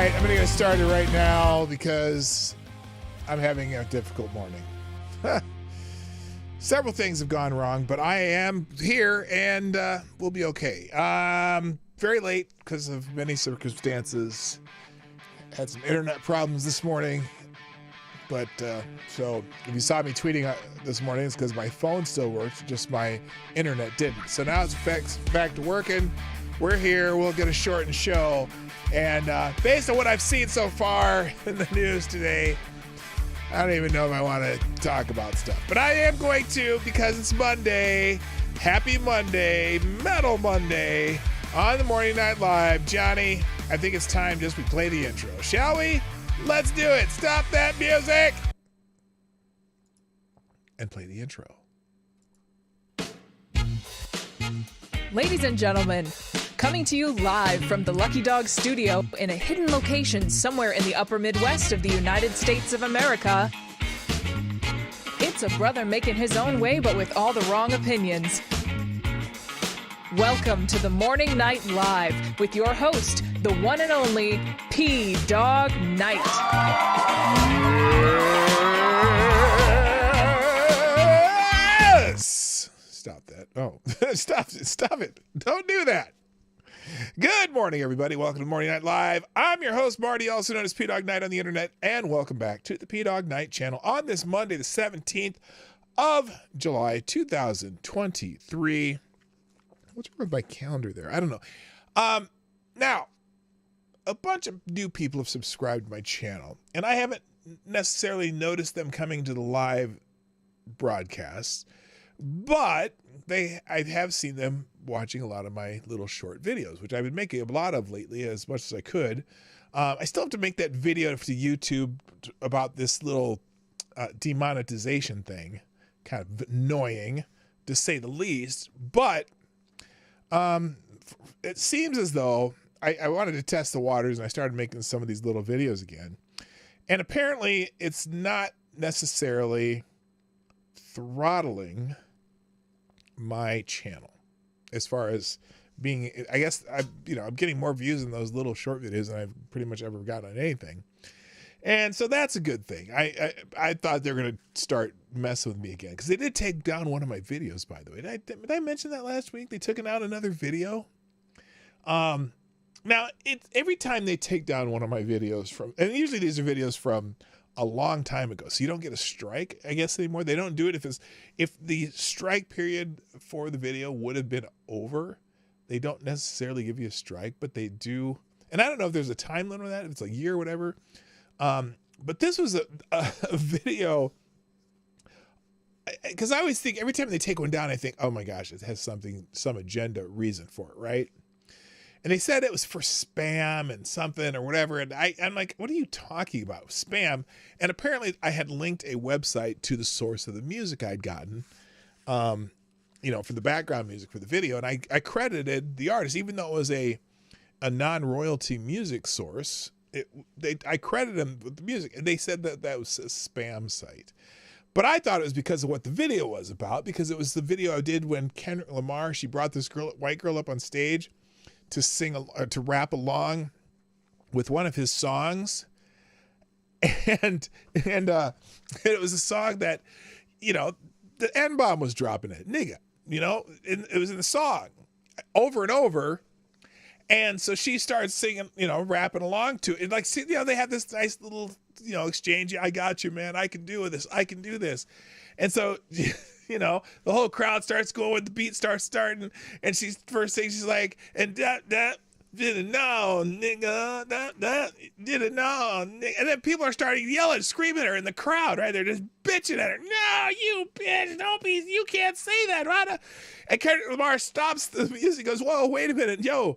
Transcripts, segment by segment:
right, I'm going to get started right now because I'm having a difficult morning. Several things have gone wrong, but I am here and we'll be okay. Very late because of many circumstances. Had some internet problems this morning. But so if you saw me tweeting this morning, it's because my phone still works, just my internet didn't. So now it's back to working. We're here. We'll get a shortened show. And based on what I've seen so far in the news today, I don't even know if I want to talk about stuff. But I am going to because it's Monday. Happy Monday, Metal Monday on the Morning Night Live. Johnny, I think it's time just we play the intro. Shall we? Let's do it. Stop that music. And play the intro. Ladies and gentlemen, coming to you live from the Lucky Dog studio in a hidden location somewhere in the upper Midwest of the United States of America, it's a brother making his own way but with all the wrong opinions. Welcome to the Morning Night Live with your host, the one and only P-Dog Knight. Yes! Stop that. Oh, stop it. Don't do that. Good morning, everybody. Welcome to Morning Night Live. I'm your host, Marty, also known as P-Dog Knight on the internet, and welcome back to the P-Dog Knight channel on this Monday, the 17th of July, 2023. What's wrong with my calendar there? I don't know. Now, a bunch of new people have subscribed to my channel, and I haven't necessarily noticed them coming to the live broadcasts, but I have seen them watching a lot of my little short videos, which I've been making a lot of lately as much as I could. I still have to make that video to YouTube about this little demonetization thing. Kind of annoying, to say the least, but it seems as though I wanted to test the waters and I started making some of these little videos again. And apparently it's not necessarily throttling my channel as far as being, I guess I'm getting more views in those little short videos than I've pretty much ever gotten on anything. And so that's a good thing. I thought they were going to start messing with me again because they did take down one of my videos, by the way. Did I mention that last week? They took out another video. Now, every time they take down one of my videos and usually these are videos from a long time ago, so you don't get a strike, I guess, anymore. They don't do it if the strike period for the video would have been over. They don't necessarily give you a strike, but they do. And I don't know if there's a time limit on that, if it's a year or whatever. But this was a video, because I always think every time they take one down, I think, oh my gosh, it has some agenda reason for it, right? And they said it was for spam and something or whatever. And I'm like, what are you talking about? Spam. And apparently I had linked a website to the source of the music I'd gotten, for the background music for the video. And I credited the artist, even though it was a non-royalty music source. I credited them with the music, and they said that was a spam site. But I thought it was because of what the video was about, because it was the video I did when Kendrick Lamar, she brought this white girl up on stage to to rap along with one of his songs. And it was a song that, the N-bomb was dropping it, nigga, it was in the song over and over. And so she starts singing, rapping along to it. Like, they have this nice little, exchange. I got you, man. I can do this. I can do this. And so, the whole crowd starts going with the beat starts starting. And she's first thing she's like, and that didn't know, nigga, that didn't know, nigga. And then people are starting yelling, screaming at her in the crowd, right? They're just bitching at her. No, you bitch, you can't say that, right? And Kendrick Lamar stops the music, goes, whoa, wait a minute, yo.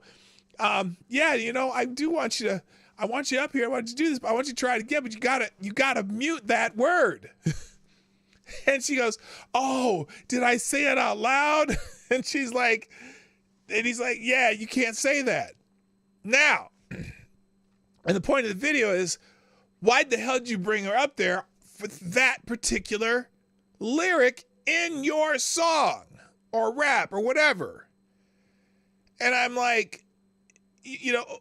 I do want you I want you up here. I want you to do this, but I want you to try it again, but you gotta mute that word. And she goes, oh, did I say it out loud? And he's like, yeah, you can't say that. Now, and the point of the video is, why the hell did you bring her up there with that particular lyric in your song or rap or whatever? And I'm like,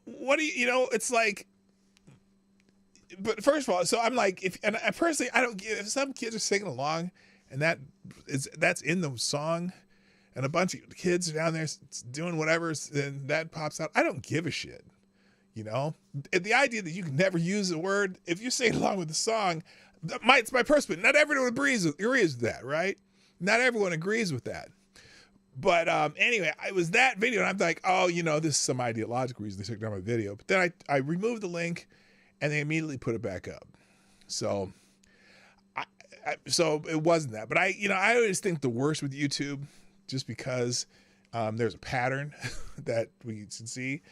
what do you, it's like, but first of all, so I'm like, I personally, I don't get, if some kids are singing along and that's in the song and a bunch of kids are down there doing whatever, and that pops out, I don't give a shit. You know, the idea that you can never use a word, if you sing along with the song, it's my personal, not everyone agrees with that, right? Not everyone agrees with that. But anyway, it was that video, and I'm like, oh, this is some ideological reason they took down my video. But then I removed the link, and they immediately put it back up. So, so it wasn't that. But I always think the worst with YouTube, just because there's a pattern that we can see,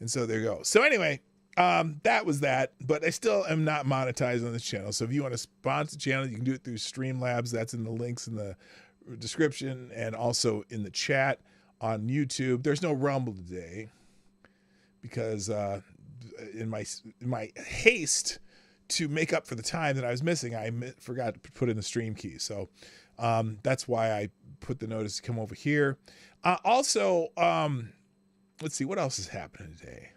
and so there you go. So anyway, that was that. But I still am not monetized on this channel. So if you want to sponsor the channel, you can do it through Streamlabs. That's in the links in the description and also in the chat on YouTube. There's no Rumble today because in my haste to make up for the time that I was missing, I forgot to put in the stream key. So that's why I put the notice to come over here. Also, let's see what else is happening today.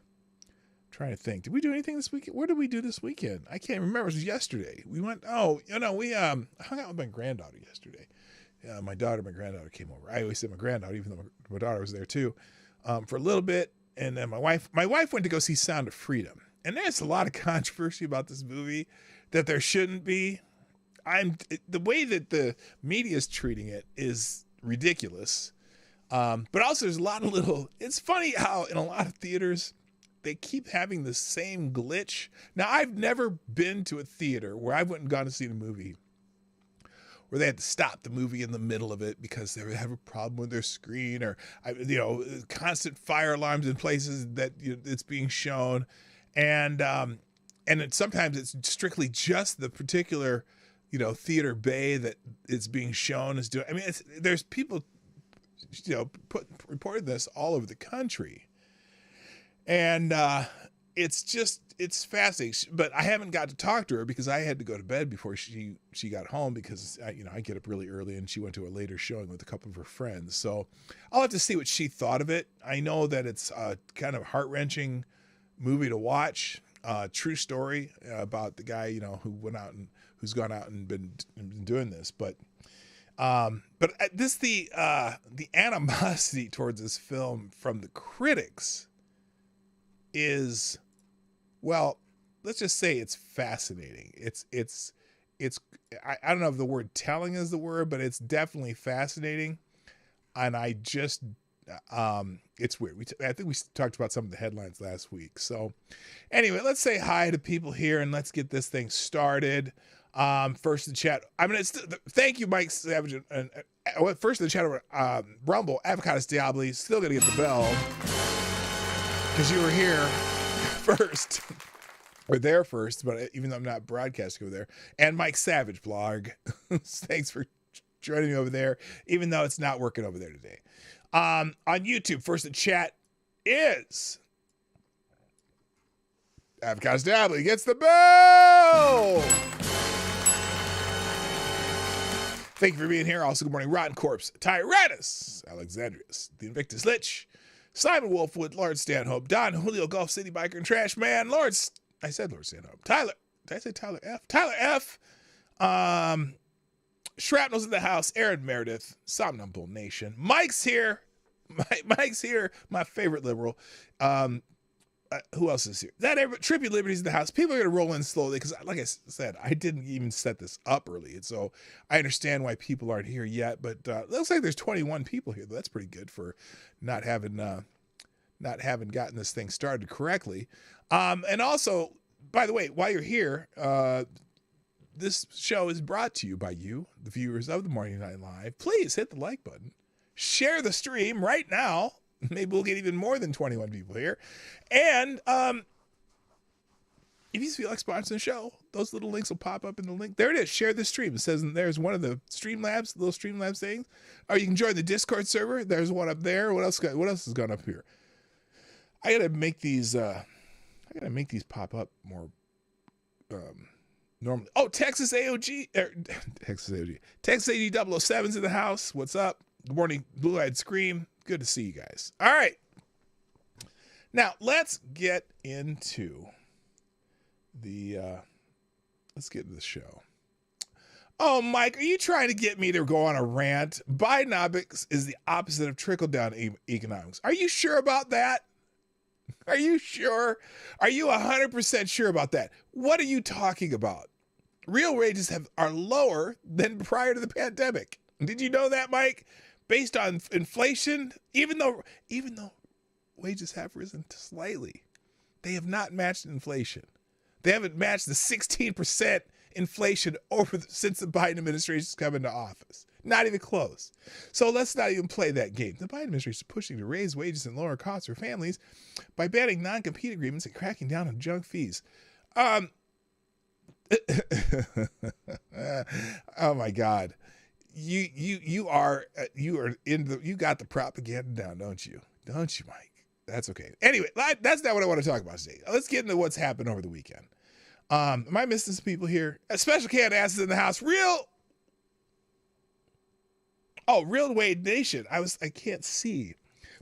I'm trying to think. Did we do anything this weekend? What did we do this weekend? I can't remember. It was yesterday. We went. Oh, we hung out with my granddaughter yesterday. My granddaughter came over. I always said my granddaughter, even though my daughter was there too, for a little bit. And then my wife went to go see Sound of Freedom. And there's a lot of controversy about this movie that there shouldn't be. The way that the media is treating it is ridiculous. But also there's a lot of it's funny how in a lot of theaters, they keep having the same glitch. Now, I've never been to a theater where I went and gone to see the movie where they had to stop the movie in the middle of it because they have a problem with their screen, or constant fire alarms in places that it's being shown, and sometimes it's strictly just the particular theater bay that it's being shown is doing. I mean, there's people reported this all over the country, and it's fascinating, but I haven't got to talk to her because I had to go to bed before she got home because I get up really early, and she went to a later showing with a couple of her friends. So I'll have to see what she thought of it. I know that it's a kind of heart-wrenching movie to watch. True story about the guy who's gone out and been doing this, but the animosity towards this film from the critics is, well, let's just say it's fascinating. I don't know if the word telling is the word, but it's definitely fascinating. And it's weird. I think we talked about some of the headlines last week. So anyway, let's say hi to people here and let's get this thing started. First in the chat, thank you, Mike Savage. And first in the chat, Rumble, Avocados Diabli, still gonna get the bell because you were here first, or there first, but even though I'm not broadcasting over there. And Mike Savage blog, thanks for joining me over there, even though it's not working over there today. On YouTube, first in chat is Avocados Diabli gets the bell. Thank you for being here. Also, good morning, Rotten Corpse, Tyrannus, Alexandrius, the Invictus Lich, Simon Wolfwood, Lord Stanhope, Don Julio, Gulf City Biker and Trash Man, I said Lord Stanhope, Tyler, did I say Tyler F? Tyler F, Shrapnel's in the house, Aaron Meredith, Somnambule Nation, Mike's here, Mike's here, my favorite liberal, who else is here? Trippy Liberty's in the house. People are going to roll in slowly because, like I said, I didn't even set this up early. And so I understand why people aren't here yet. But it looks like there's 21 people here. That's pretty good for not having gotten this thing started correctly. And also, by the way, while you're here, this show is brought to you by you, the viewers of the Morning Night Live. Please hit the like button. Share the stream right now. Maybe we'll get even more than 21 people here. And if you feel like sponsoring the show, those little links will pop up in the link. There it is. Share the stream. It says there's one of the Streamlabs, little Streamlabs things. Or you can join the Discord server. There's one up there. What else has gone up here? I gotta make these pop up more normally. Oh, Texas AOG. Texas AD 007's in the house. What's up? Good morning, Blue-Eyed Scream. Good to see you guys. All right. Now, let's get into the let's get into the show. Oh, Mike, are you trying to get me to go on a rant? Bidenomics is the opposite of trickle-down economics. Are you sure about that? Are you sure? Are you 100% sure about that? What are you talking about? Real wages are lower than prior to the pandemic. Did you know that, Mike? Based on inflation, even though wages have risen slightly, they have not matched inflation. They haven't matched the 16% inflation since the Biden administration's come into office. Not even close. So let's not even play that game. The Biden administration is pushing to raise wages and lower costs for families by banning non-compete agreements and cracking down on junk fees. Oh my God. You got the propaganda down, don't you? Don't you, Mike? That's okay. Anyway, that's not what I want to talk about today. Let's get into what's happened over the weekend. Am I missing some people here? A special cat asses in the house. Real Wade Nation. I can't see.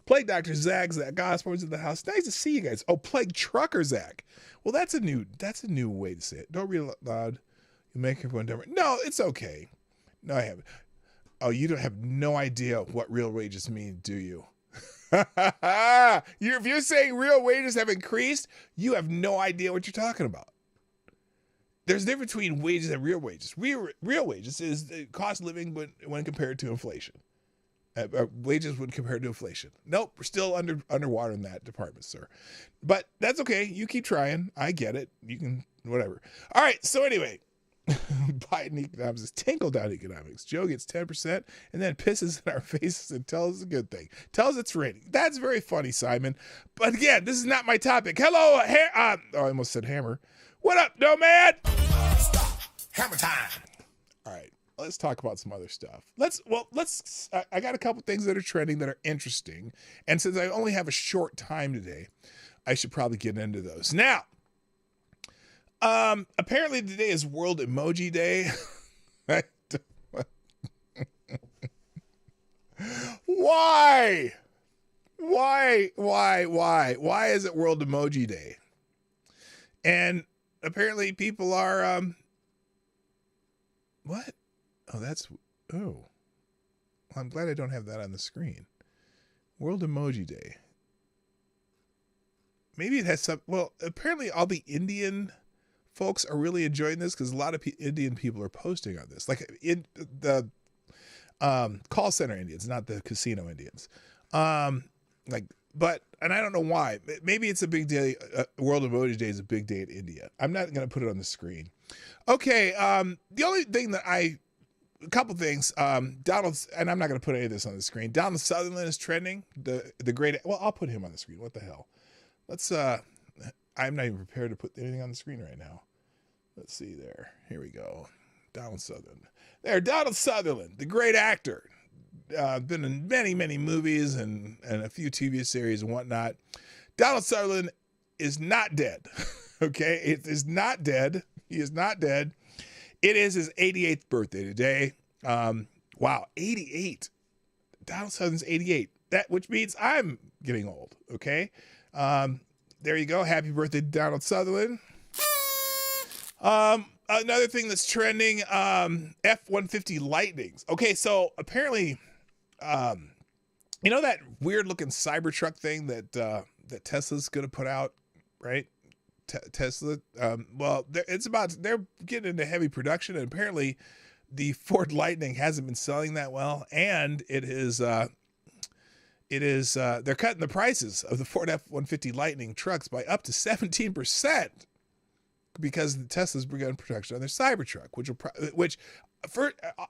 Plague Dr. Zach Gosport's in the house. Nice to see you guys. Oh, Plague Trucker Zach. Well, that's a new way to say it. Don't read it loud. You make everyone dumber. No, it's okay. No, I haven't. Oh, you don't have no idea what real wages mean, do you? If you're saying real wages have increased, you have no idea what you're talking about. There's a difference between wages and real wages. Real wages is the cost of living when compared to inflation. Wages when compared to inflation. Nope, we're still underwater in that department, sir. But that's okay. You keep trying. I get it. You can, whatever. All right, so anyway, Biden economics is tinkle-down economics. Joe gets 10% and then pisses in our faces and tells us a good thing. Tells it's raining. That's very funny, Simon. But again, this is not my topic. Hello, I almost said hammer. What up, Nomad? Stop. Hammer time. All right, let's talk about some other stuff. I got a couple things that are trending that are interesting. And since I only have a short time today, I should probably get into those. Now, apparently today is World Emoji Day. Why? Why is it World Emoji Day? And apparently people are, what? Well, I'm glad I don't have that on the screen. World Emoji Day. Maybe it has some, well, apparently all the Indian folks are really enjoying this because a lot of Indian people are posting on this. Like in the call center Indians, not the casino Indians. And I don't know why. Maybe it's a big day. World Emoji Day is a big day in India. I'm not going to put it on the screen. Okay. The only thing a couple things. Donald, and I'm not going to put any of this on the screen. Donald Sutherland is trending. The great. Well, I'll put him on the screen. What the hell? Let's. I'm not even prepared to put anything on the screen right now. Let's see there. Here we go. Donald Sutherland. There, Donald Sutherland, the great actor. Been in many, many movies and a few TV series and whatnot. Donald Sutherland is not dead. Okay? It is not dead. He is not dead. It is his 88th birthday today. Wow, 88. Donald Sutherland's 88. Which means I'm getting old. Okay? There you go. Happy birthday, Donald Sutherland. Another thing that's trending, F-150 Lightnings. Okay, so apparently, you know that weird looking Cybertruck thing that Tesla's gonna put out, right? Tesla. Well, they're getting into heavy production, and apparently, the Ford Lightning hasn't been selling that well, and they're cutting the prices of the Ford F-150 Lightning trucks by up to 17%. Because the Tesla's begun production on their Cybertruck, which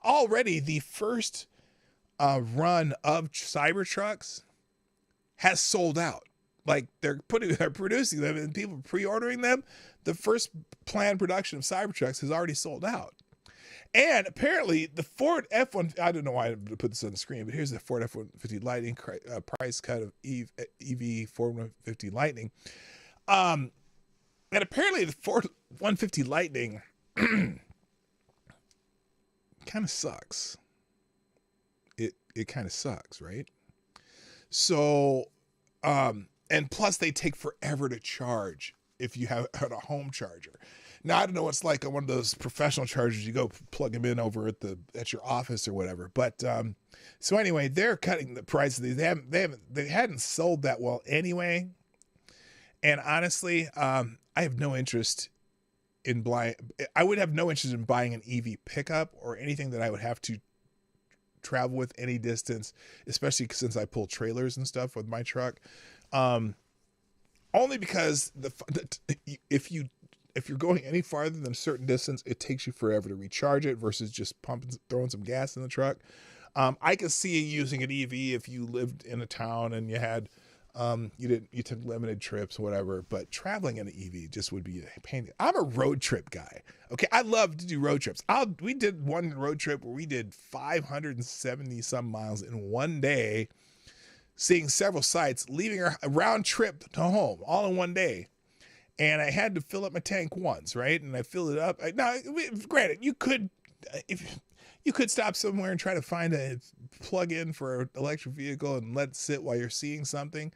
already the first run of Cybertrucks has sold out. Like they're producing them and people are pre-ordering them. The first planned production of Cybertrucks has already sold out. And apparently the Ford F-150, I don't know why I put this on the screen, but here's the Ford F-150 Lightning price cut of EV Ford 150 Lightning. And apparently the Ford 150 Lightning kind of sucks. It kind of sucks, right? So, and plus they take forever to charge if you have a home charger. Now I don't know what it's like on one of those professional chargers. You go plug them in over at your office or whatever. But so anyway, they're cutting the price of these. They hadn't sold that well anyway. And honestly, I have no interest in buying. I would have no interest in buying an EV pickup or anything that I would have to travel with any distance, especially since I pull trailers and stuff with my truck. Only because if you're going any farther than a certain distance, it takes you forever to recharge it versus just throwing some gas in the truck. I could see you using an EV if you lived in a town and you had you took limited trips or whatever, but traveling in an EV just would be a pain. I'm a road trip guy. Okay, I love to do road trips. We did one road trip where we did 570 some miles in one day, seeing several sites, leaving a round trip to home all in one day. And I had to fill up my tank once, right? And I filled it up. Now, granted, you could stop somewhere and try to find a plug-in for an electric vehicle and let it sit while you're seeing something.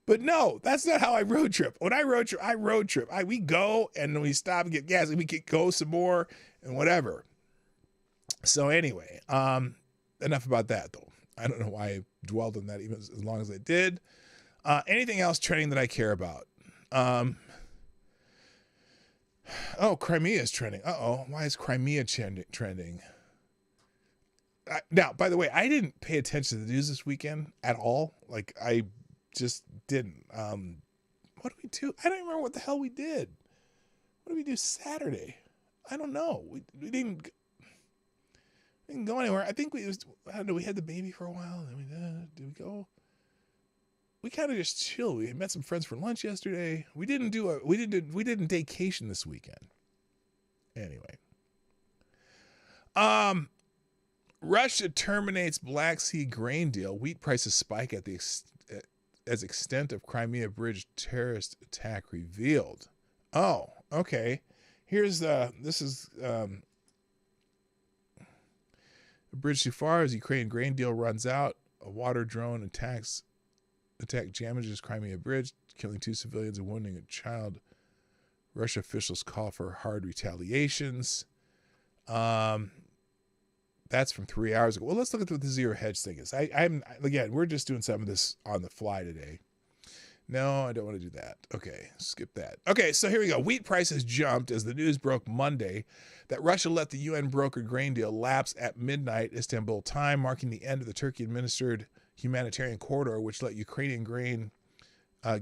But no, that's not how I road trip. When I road trip. We go and we stop and get gas and we can go some more and whatever. So anyway, enough about that though. I don't know why I dwelled on that even as long as I did. Anything else trending that I care about? Crimea is trending. Why is Crimea trending? Now, by the way, I didn't pay attention to the news this weekend at all. Like, I just didn't. What did we do? I don't remember what the hell we did. What did we do Saturday? I don't know. We didn't go anywhere. I think we had the baby for a while. Then did we go? We kind of just chilled. We met some friends for lunch yesterday. We didn't vacation this weekend. Anyway. Russia terminates Black Sea grain deal. Wheat prices spike at as extent of Crimea Bridge terrorist attack revealed. Oh, okay. This is a bridge too far as Ukraine grain deal runs out. A water drone attack damages Crimea Bridge, killing 2 civilians and wounding a child. Russia officials call for hard retaliations. That's from 3 hours ago. Well, let's look at what the zero hedge thing is. Again, we're just doing some of this on the fly today. No, I don't want to do that. Okay, skip that. Okay, so here we go. Wheat prices jumped as the news broke Monday that Russia let the UN-brokered grain deal lapse at midnight Istanbul time, marking the end of the Turkey-administered humanitarian corridor, which let Ukrainian grain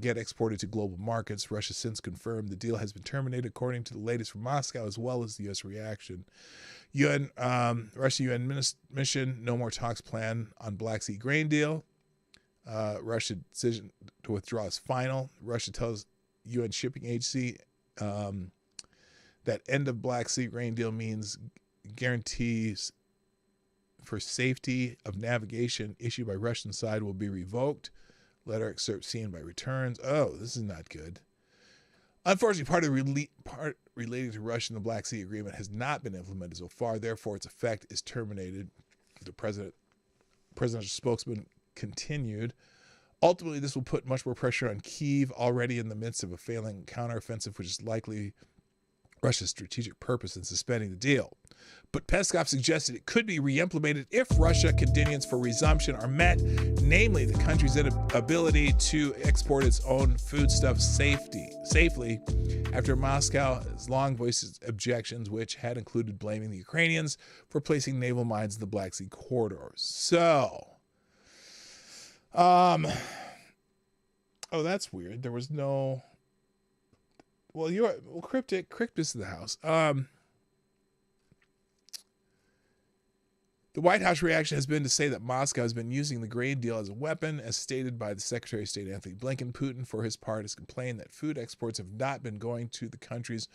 get exported to global markets. Russia since confirmed the deal has been terminated, according to the latest from Moscow, as well as the U.S. reaction. Russia UN mission, no more talks planned on Black Sea grain deal. Russia decision to withdraw is final. Russia tells UN shipping agency that end of Black Sea grain deal means guarantees for safety of navigation issued by Russian side will be revoked. Letter excerpt seen by returns. Oh, this is not good. Unfortunately, part relating to Russia and the Black Sea Agreement has not been implemented so far. Therefore, its effect is terminated. The presidential spokesman continued. Ultimately, this will put much more pressure on Kyiv, already in the midst of a failing counteroffensive, which is likely Russia's strategic purpose in suspending the deal. But Peskov suggested it could be re-implemented if Russia conditions for resumption are met, namely the country's inability to export its own foodstuffs safely, after Moscow has long voiced objections, which had included blaming the Ukrainians for placing naval mines in the Black Sea corridor. So, that's weird. There was no. Cryptic is in the house. The White House reaction has been to say that Moscow has been using the grain deal as a weapon, as stated by the Secretary of State Anthony Blinken. Putin, for his part, has complained that food exports have not been going to the countries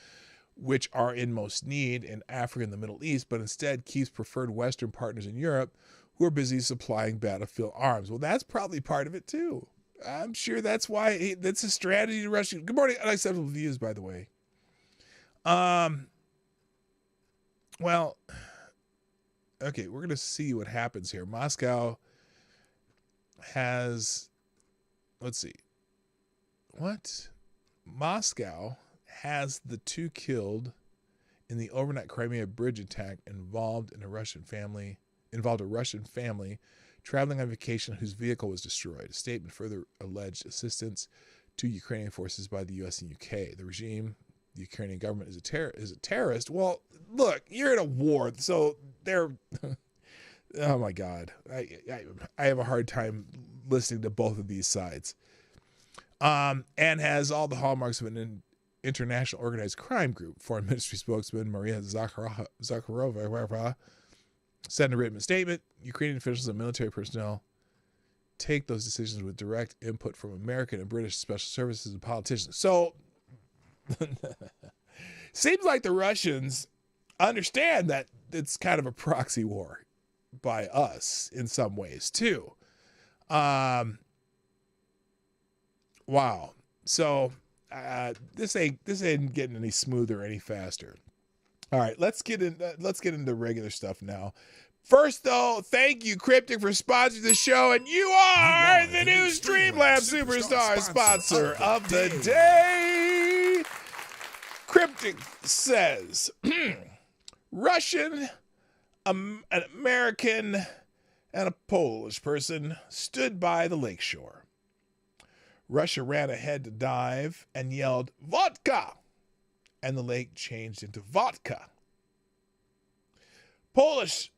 which are in most need in Africa and the Middle East, but instead keeps preferred Western partners in Europe who are busy supplying battlefield arms. Well, that's probably part of it too. I'm sure that's why that's a strategy to Russia. Good morning, unacceptable views, by the way. Okay, we're going to see what happens here. Moscow has, let's see. What? Moscow has the two killed in the overnight Crimea bridge attack involved a Russian family traveling on vacation whose vehicle was destroyed. A statement further alleged assistance to Ukrainian forces by the U.S. and UK. The regime, the Ukrainian government, is a terrorist. Well, look, you're in a war, so they're. Oh my God, I have a hard time listening to both of these sides. And has all the hallmarks of an international organized crime group. Foreign Ministry spokesman Maria Zakharova said in a written statement, Ukrainian officials and military personnel take those decisions with direct input from American and British special services and politicians. So, seems like the Russians understand that it's kind of a proxy war by us in some ways too. Wow. So this ain't getting any smoother, any faster. All right, let's get into regular stuff now. First, though, thank you, Cryptic, for sponsoring the show, and you are the new Streamlabs Superstar sponsor of the day. Cryptic says, Russian, an American, and a Polish person stood by the lakeshore. Russia ran ahead to dive and yelled, "Vodka!" and the lake changed into vodka. Polish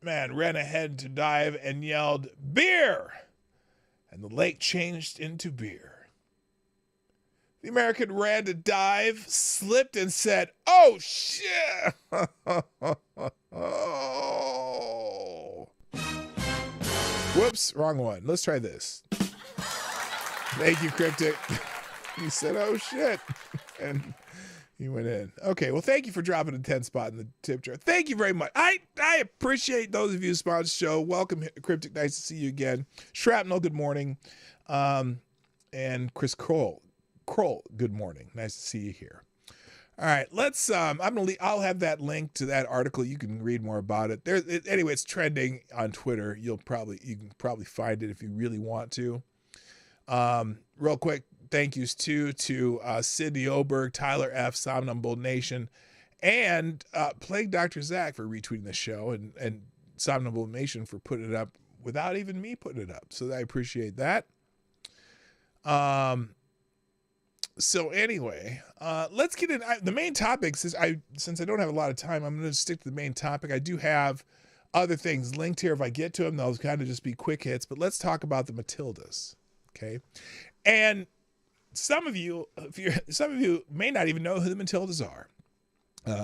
man ran ahead to dive and yelled, "Beer!" and the lake changed into beer. The American ran to dive, slipped, and said, "Oh, shit!" Oh. Whoops, wrong one. Let's try this. Thank you, Cryptic. He said, "Oh, shit." And he went in. Okay, well, thank you for dropping a 10 spot in the tip jar. Thank you very much. I appreciate those of you who sponsor the show. Welcome, Cryptic. Nice to see you again. Shrapnel, good morning. And Chris Kroll, good morning. Nice to see you here. All right, let's. I'll have that link to that article. You can read more about it. Anyway, it's trending on Twitter. You can probably find it if you really want to. Real quick, thank yous to Sydney Oberg, Tyler F., Somnambule Nation, and Plague Dr. Zach for retweeting the show, and Somnambule Nation for putting it up without even me putting it up. So I appreciate that. So anyway, let's get in. The main topic, since I don't have a lot of time, I'm going to stick to the main topic. I do have other things linked here. If I get to them, they'll kind of just be quick hits. But let's talk about the Matildas, okay? And some of you may not even know who the Matildas are.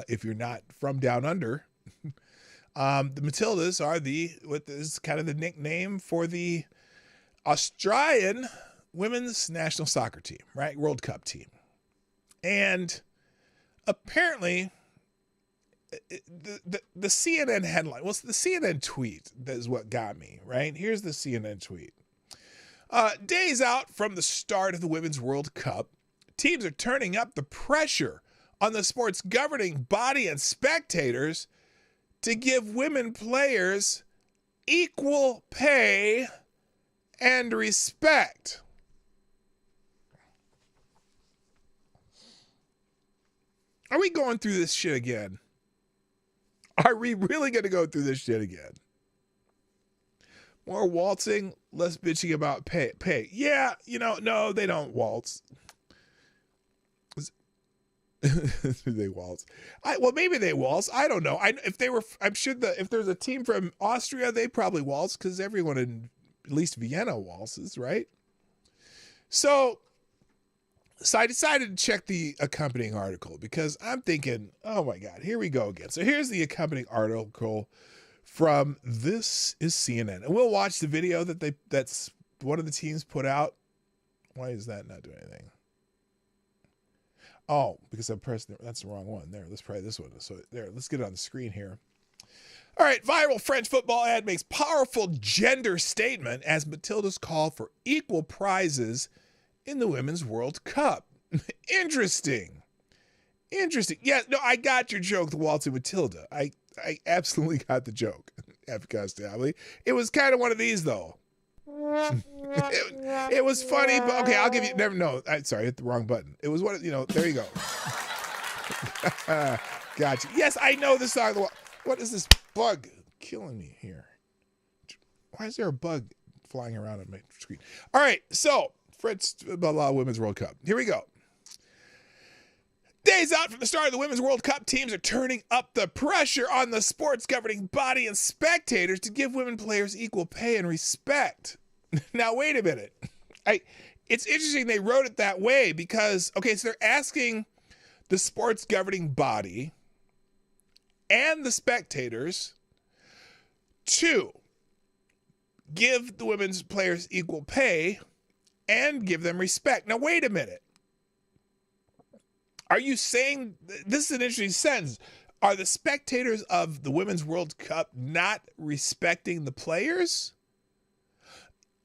If you're not from down under, the Matildas are what is kind of the nickname for the Australian women's national soccer team, right? World Cup team. And apparently the CNN headline, well, it's the CNN tweet that is what got me, right? Here's the CNN tweet. Days out from the start of the Women's World Cup, teams are turning up the pressure on the sport's governing body and spectators to give women players equal pay and respect. Are we going through this shit again? Are we really going to go through this shit again? More waltzing, less bitching about pay. Yeah, no, they don't waltz. They waltz. Well, maybe they waltz. I don't know. I'm sure if there's a team from Austria, they probably waltz because everyone in at least Vienna waltzes, right? So I decided to check the accompanying article because I'm thinking, oh my God, here we go again. So here's the accompanying article from This is CNN. And we'll watch the video that's one of the teams put out. Why is that not doing anything? Oh, because I'm pressing, that's the wrong one. There, let's try this one. So there, let's get it on the screen here. All right, viral French football ad makes powerful gender statement as Matildas call for equal prizes in the Women's World Cup. Interesting. Yeah, no, I got your joke, the waltzing Matilda. I absolutely got the joke, F. Costelli. It was kind of one of these, though. It was funny, but okay, I'll give you. Never know. Sorry, I hit the wrong button. It was what There you go. Gotcha. Yes, I know this song. What is this bug killing me here? Why is there a bug flying around on my screen? All right, so Fritz, blah blah, Women's World Cup. Here we go. Days out from the start of the Women's World Cup, teams are turning up the pressure on the sports governing body and spectators to give women players equal pay and respect. Now, wait a minute. It's interesting they wrote it that way because, okay, so they're asking the sports governing body and the spectators to give the women's players equal pay and give them respect. Now, wait a minute. Are you saying, this is an interesting sentence, are the spectators of the Women's World Cup not respecting the players?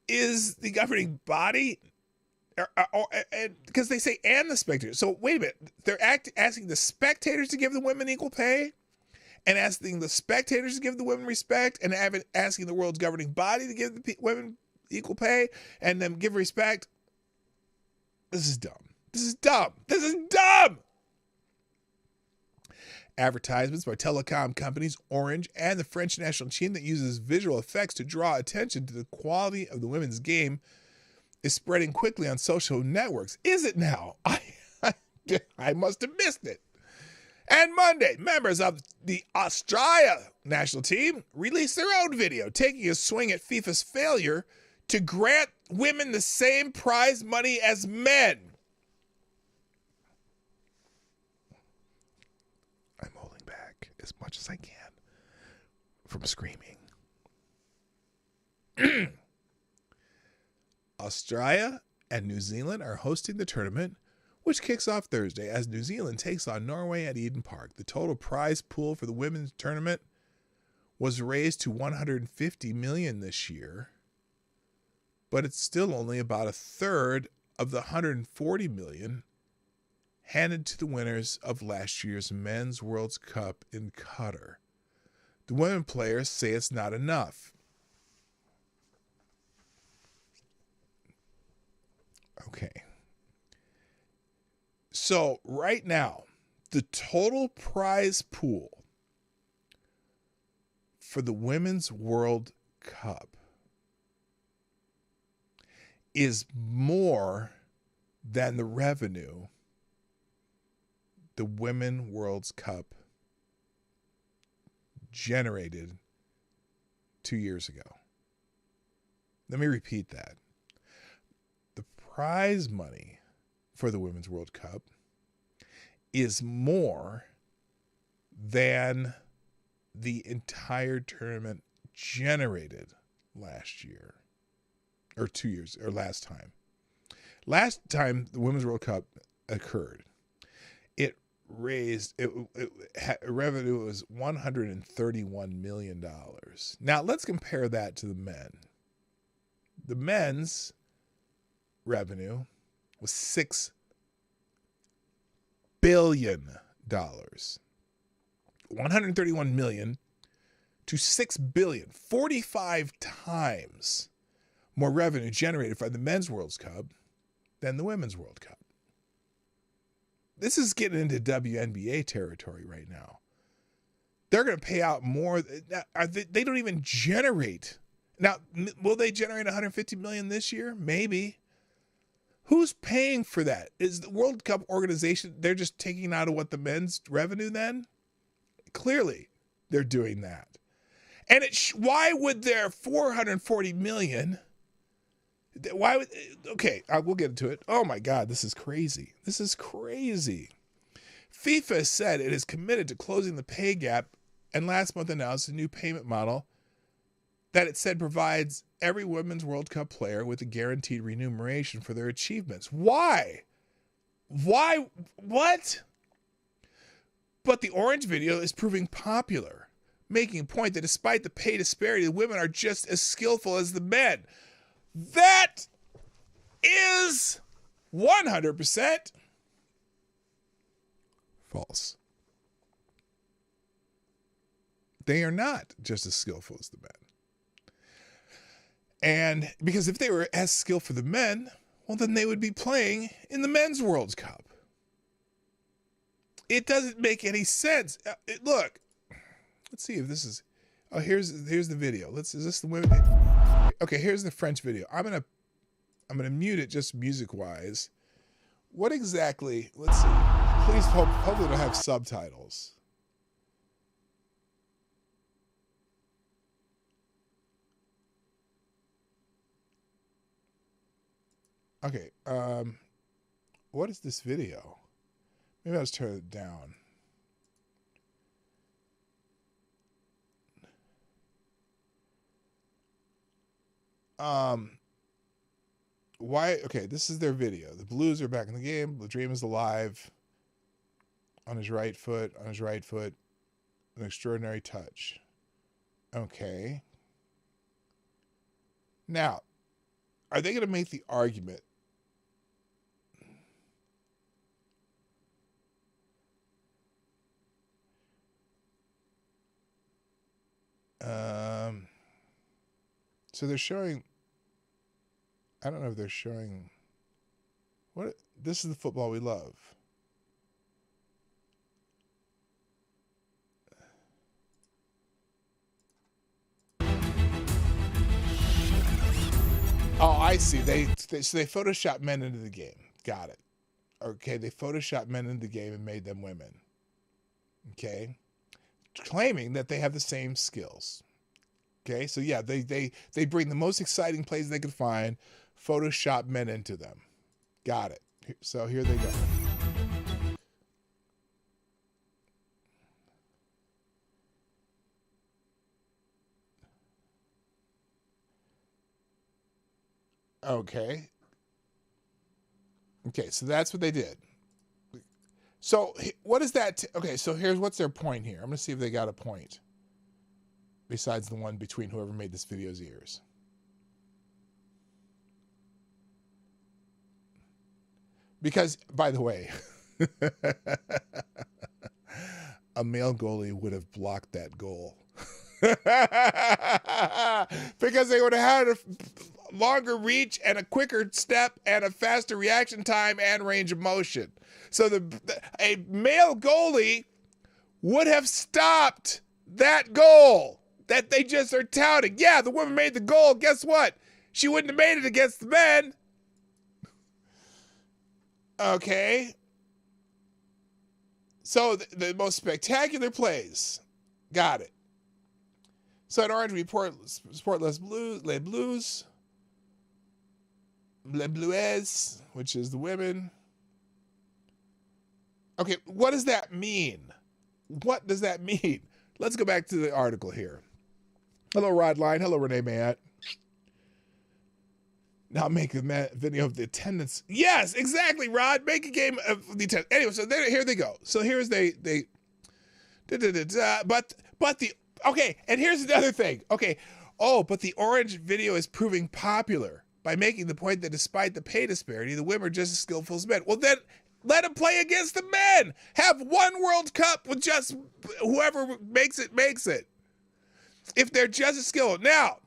Is the governing body, because they say and the spectators. So wait a minute, they're asking the spectators to give the women equal pay and asking the spectators to give the women respect and asking the world's governing body to give the women equal pay and them give respect. This is dumb. This is dumb. This is dumb. Advertisements by telecom companies Orange and the French national team that uses visual effects to draw attention to the quality of the women's game is spreading quickly on social networks. Is it now? I must have missed it. And Monday, members of the Australia national team released their own video taking a swing at FIFA's failure to grant women the same prize money as men. I'm holding back as much as I can from screaming. Australia and New Zealand are hosting the tournament, which kicks off Thursday as New Zealand takes on Norway at Eden Park. The total prize pool for the women's tournament was raised to $150 million this year, but it's still only about a third of the $140 million handed to the winners of last year's Men's World Cup in Qatar. The women players say it's not enough. Okay. So right now, the total prize pool for the Women's World Cup is more than the revenue the Women's World Cup generated 2 years ago. Let me repeat that. The prize money for the Women's World Cup is more than the entire tournament generated last year or 2 years or last time. Last time the Women's World Cup occurred, it raised revenue was $131 million. Now let's compare that to the men. The men's revenue was $6 billion. 131 million to 6 billion, 45 times more revenue generated by the Men's World Cup than the Women's World Cup. This is getting into WNBA territory right now. They're going to pay out more. They don't even generate. Now, will they generate 150 million this year? Maybe. Who's paying for that? Is the World Cup organization, they're just taking out of what the men's revenue then? Clearly, they're doing that. And why would their 440 million, why would, okay, we'll get into it. Oh my God, this is crazy. This is crazy. FIFA said it is committed to closing the pay gap and last month announced a new payment model that it said provides every Women's World Cup player with a guaranteed remuneration for their achievements. Why? Why? What? But the Orange video is proving popular, making a point that despite the pay disparity, the women are just as skillful as the men. That is 100% false. They are not just as skillful as the men. And because if they were as skilled for the men, well, then they would be playing in the Men's World Cup. It doesn't make any sense. Look, let's see if this is. Oh, here's the video. Is this the women? Okay, here's the French video. I'm gonna mute it just music wise. What exactly? Let's see. Please hopefully it'll have subtitles. Okay. What is this video? Maybe I'll just turn it down. Why? Okay, this is their video. The Blues are back in the game. The Dream is alive. On his right foot. An extraordinary touch. Okay. Now, are they going to make the argument? So they're showing. I don't know if they're showing. What? This is the football we love. Oh, I see. So they Photoshop men into the game. Got it. Okay, they Photoshop men into the game and made them women. Okay, claiming that they have the same skills. Okay, so yeah, they bring the most exciting plays they could find, Photoshop men into them. Got it. So here they go. Okay. Okay, so that's what they did. So what is that? Okay, so what's their point here. I'm going to see if they got a point. Besides the one between whoever made this video's ears. Because, by the way, a male goalie would have blocked that goal. Because they would have had a longer reach and a quicker step and a faster reaction time and range of motion. So a male goalie would have stopped that goal that they just are touting. Yeah, the woman made the goal. Guess what? She wouldn't have made it against the men. Okay. So the most spectacular plays. Got it. So in Orange, we support Les Blues, which is the women. Okay, what does that mean? What does that mean? Let's go back to the article here. Hello, Rod Line. Hello, Renee Matt. Now make a video of the attendance. Yes, exactly, Rod. Make a game of the attendance. Anyway, so here they go. So here's okay, and here's another thing. Okay, but the Orange video is proving popular by making the point that despite the pay disparity, the women are just as skillful as men. Well, then let them play against the men. Have one World Cup with just whoever makes it. If they're just as skilled. Now,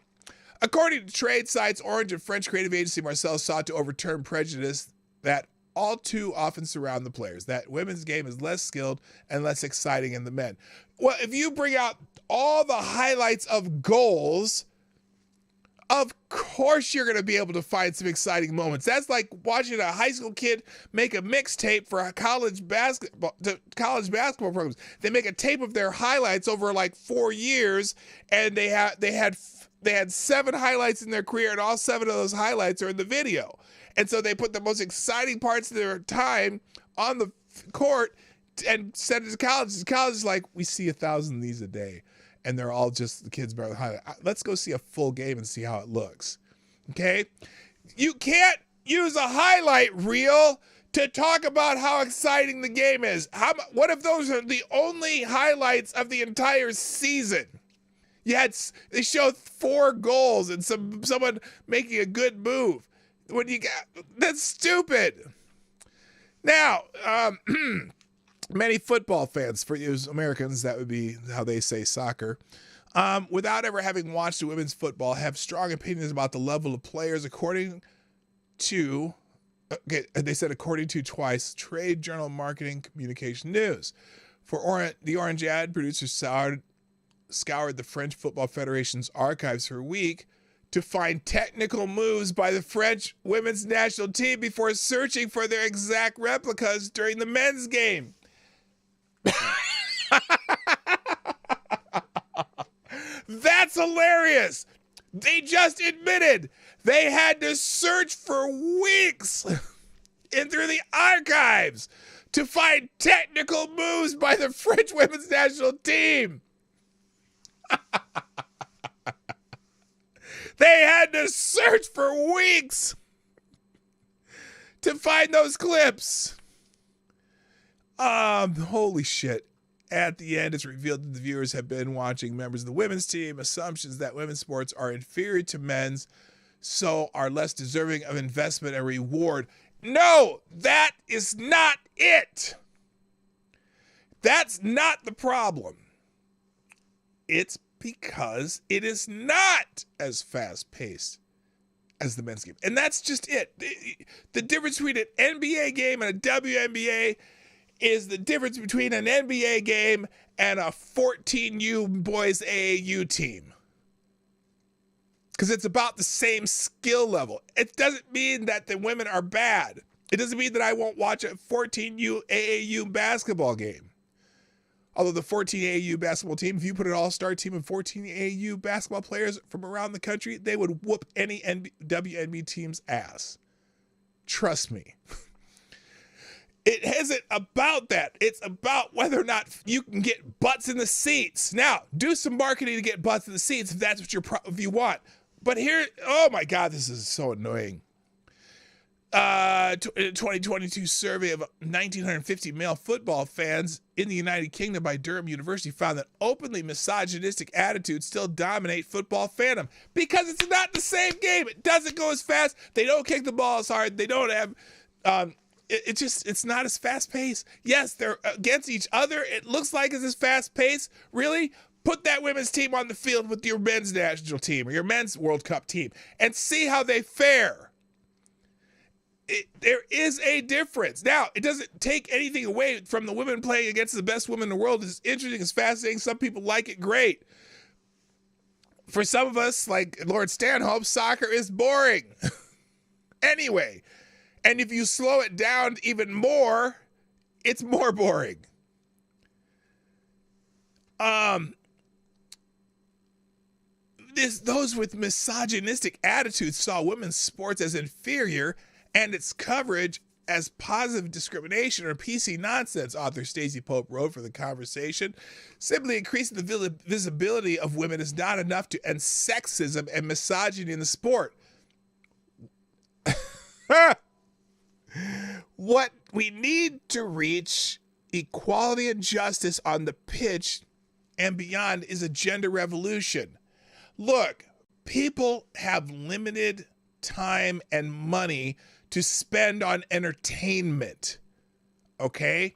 according to trade sites, Orange and French creative agency Marcel sought to overturn prejudice that all too often surround the players, that women's game is less skilled and less exciting than the men. Well, if you bring out all the highlights of goals, of course you're going to be able to find some exciting moments. That's like watching a high school kid make a mixtape for a college basketball programs. They make a tape of their highlights over like 4 years, and they had 7 highlights in their career, and all 7 of those highlights are in the video. And so they put the most exciting parts of their time on the court and send it to college. College is like, we see 1,000 of these a day. And they're all just the kids barely highlight. Let's go see a full game and see how it looks. Okay? You can't use a highlight reel to talk about how exciting the game is. What if those are the only highlights of the entire season? They showed 4 goals and someone making a good move. That's stupid. Now, many football fans, for you Americans, that would be how they say soccer. without ever having watched women's football, have strong opinions about the level of players, according to twice Trade Journal Marketing Communication News. For the Orange Ad, producers scoured the French Football Federation's archives for a week to find technical moves by the French women's national team before searching for their exact replicas during the men's game. That's hilarious. They just admitted they had to search for weeks in through the archives to find technical moves by the French women's national team. They had to search for weeks to find those clips. Holy shit. At the end, it's revealed that the viewers have been watching members of the women's team. Assumptions that women's sports are inferior to men's, so are less deserving of investment and reward. No, that is not it. That's not the problem. It's because it is not as fast-paced as the men's game. And that's just it. The difference between an NBA game and a WNBA is the difference between an NBA game and a 14U boys AAU team. Because it's about the same skill level. It doesn't mean that the women are bad. It doesn't mean that I won't watch a 14U AAU basketball game. Although the 14 AAU basketball team, if you put an all-star team of 14 AAU basketball players from around the country, they would whoop any WNBA team's ass. Trust me. It isn't about that. It's about whether or not you can get butts in the seats. Now, do some marketing to get butts in the seats if that's what if you want. But here, oh my God, this is so annoying. 2022 survey of 1,950 male football fans in the United Kingdom by Durham University found that openly misogynistic attitudes still dominate football fandom because it's not the same game. It doesn't go as fast. They don't kick the ball as hard. They don't have, it's not as fast paced. Yes, they're against each other. It looks like it's as fast paced. Really? Put that women's team on the field with your men's national team or your men's World Cup team and see how they fare. There is a difference. Now, it doesn't take anything away from the women playing against the best women in the world. It's interesting, it's fascinating. Some people like it, great. For some of us, like Lord Stanhope, soccer is boring. Anyway, and if you slow it down even more, it's more boring. Those with misogynistic attitudes saw women's sports as inferior and its coverage as positive discrimination or PC nonsense, author Stacey Pope wrote for The Conversation. Simply increasing the visibility of women is not enough to end sexism and misogyny in the sport. What we need to reach equality and justice on the pitch and beyond is a gender revolution. Look, people have limited time and money to spend on entertainment, okay?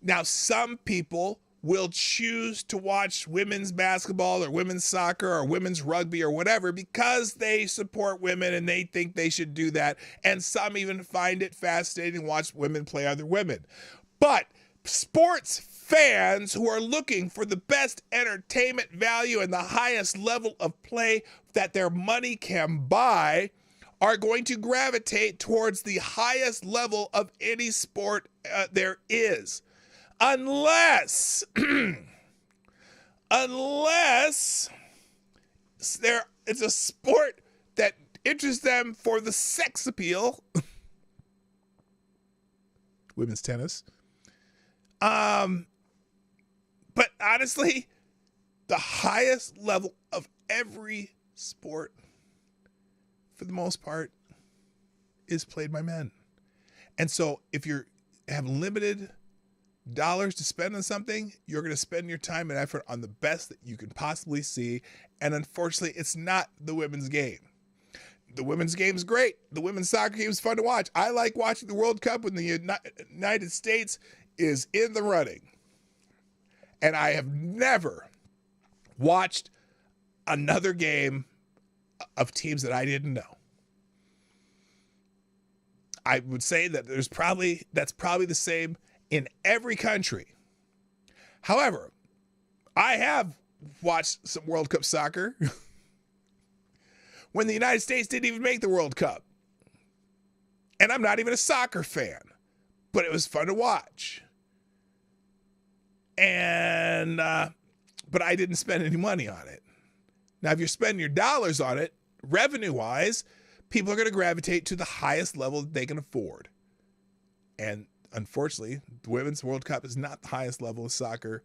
Now, some people will choose to watch women's basketball or women's soccer or women's rugby or whatever because they support women and they think they should do that. And some even find it fascinating to watch women play other women. But sports fans who are looking for the best entertainment value and the highest level of play that their money can buy are going to gravitate towards the highest level of any sport there is. Unless it's a sport that interests them for the sex appeal. Women's tennis. But honestly, the highest level of every sport, for the most part, is played by men. And so if you have limited dollars to spend on something, you're going to spend your time and effort on the best that you can possibly see. And unfortunately, it's not the women's game. The women's game is great. The women's soccer game is fun to watch. I like watching the World Cup when the United States is in the running. And I have never watched another game of teams that I didn't know. I would say that that's probably the same in every country. However, I have watched some World Cup soccer when the United States didn't even make the World Cup. And I'm not even a soccer fan, but it was fun to watch. And, but I didn't spend any money on it. Now, if you're spending your dollars on it, revenue-wise, people are going to gravitate to the highest level that they can afford. And unfortunately, the Women's World Cup is not the highest level of soccer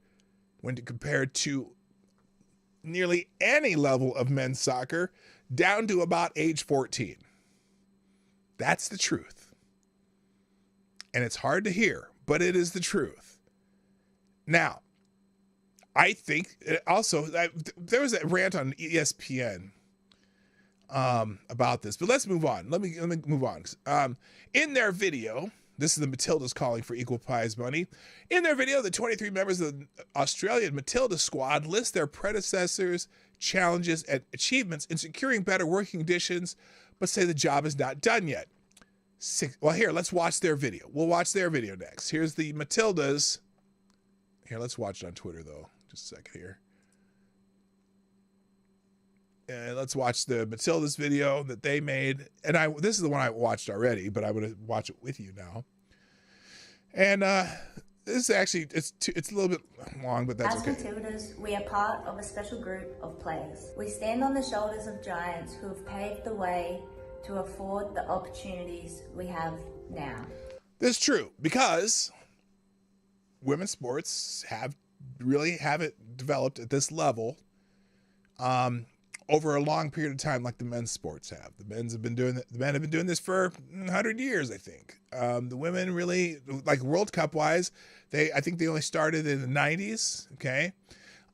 when compared to nearly any level of men's soccer down to about age 14. That's the truth. And it's hard to hear, but it is the truth. Now, I think also there was a rant on ESPN about this, but let's move on. Let me move on. In their video, this is the Matildas calling for equal prize money. In their video, the 23 members of the Australian Matilda squad list their predecessors' challenges and achievements in securing better working conditions, but say the job is not done yet. Well, here, let's watch their video. We'll watch their video next. Here's the Matildas. Here, let's watch it on Twitter, though. Just a second here. And let's watch the Matildas video that they made. And this is the one I watched already, but I'm going to watch it with you now. And this is actually, it's a little bit long, but that's okay. As Matildas, we are part of a special group of players. We stand on the shoulders of giants who have paved the way to afford the opportunities we have now. This is true because women's sports haven't developed at this level over a long period of time like the men's sports have. The men have been doing this for 100 years, I think. The women really, like World Cup wise, I think they only started in the 90s, okay?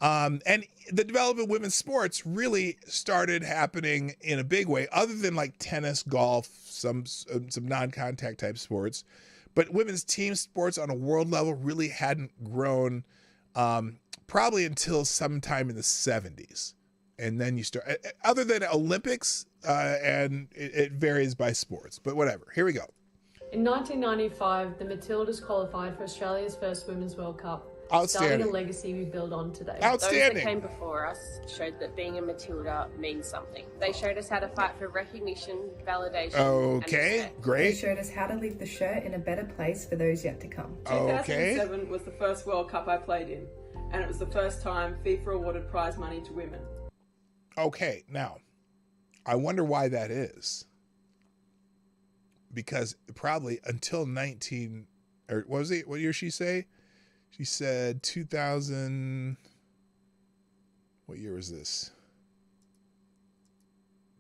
And the development of women's sports really started happening in a big way, other than like tennis, golf, some non-contact type sports. But women's team sports on a world level really hadn't grown probably until sometime in the 70s. And then you start, other than Olympics, and it varies by sports, but whatever. Here we go. In 1995, the Matildas qualified for Australia's first Women's World Cup, Outstanding. starting a legacy we build on today. Outstanding. Those that came before us showed that being a Matilda means something. They showed us how to fight for recognition, validation. Okay, and great. They showed us how to leave the shirt in a better place for those yet to come. Okay. 2007 was the first World Cup I played in, and it was the first time FIFA awarded prize money to women. Okay, now, I wonder why that is. Because probably until 19, or what was it? What year did she say? She said 2000, what year was this?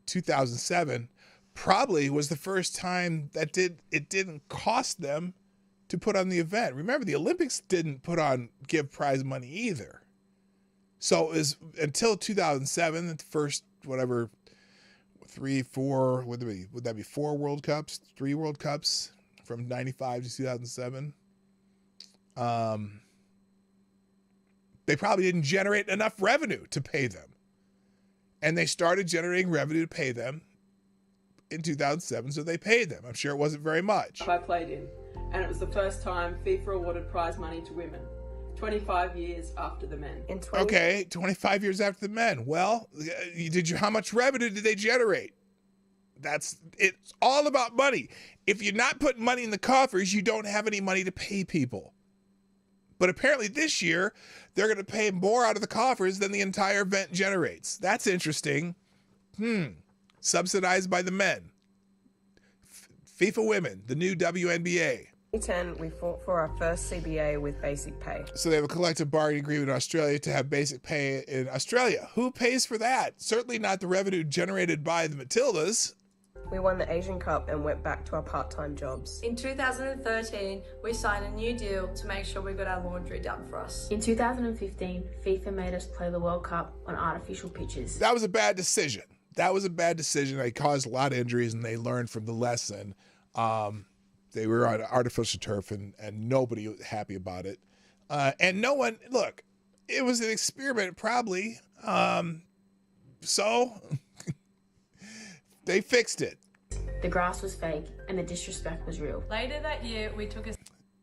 2007 probably was the first time that it didn't cost them to put on the event. Remember, the Olympics didn't give prize money either. So it was until 2007, the first, whatever, 3, 4, would that be 4 World Cups, 3 World Cups from 95 to 2007? They probably didn't generate enough revenue to pay them. And they started generating revenue to pay them in 2007, so they paid them. I'm sure it wasn't very much. I played in, and it was the first time FIFA awarded prize money to women. 25 years after the men. Okay, 25 years after the men. Well, how much revenue did they generate? It's all about money. If you're not putting money in the coffers, you don't have any money to pay people. But apparently this year, they're going to pay more out of the coffers than the entire event generates. That's interesting. Subsidized by the men. FIFA Women, the new WNBA. In 2010, we fought for our first CBA with basic pay. So they have a collective bargaining agreement in Australia to have basic pay in Australia. Who pays for that? Certainly not the revenue generated by the Matildas. We won the Asian Cup and went back to our part-time jobs. In 2013, we signed a new deal to make sure we got our laundry done for us. In 2015, FIFA made us play the World Cup on artificial pitches. That was a bad decision. They caused a lot of injuries, and they learned from the lesson. They were on artificial turf, and nobody was happy about it. And no one, look, it was an experiment probably. So they fixed it. The grass was fake and the disrespect was real. Later that year, we took a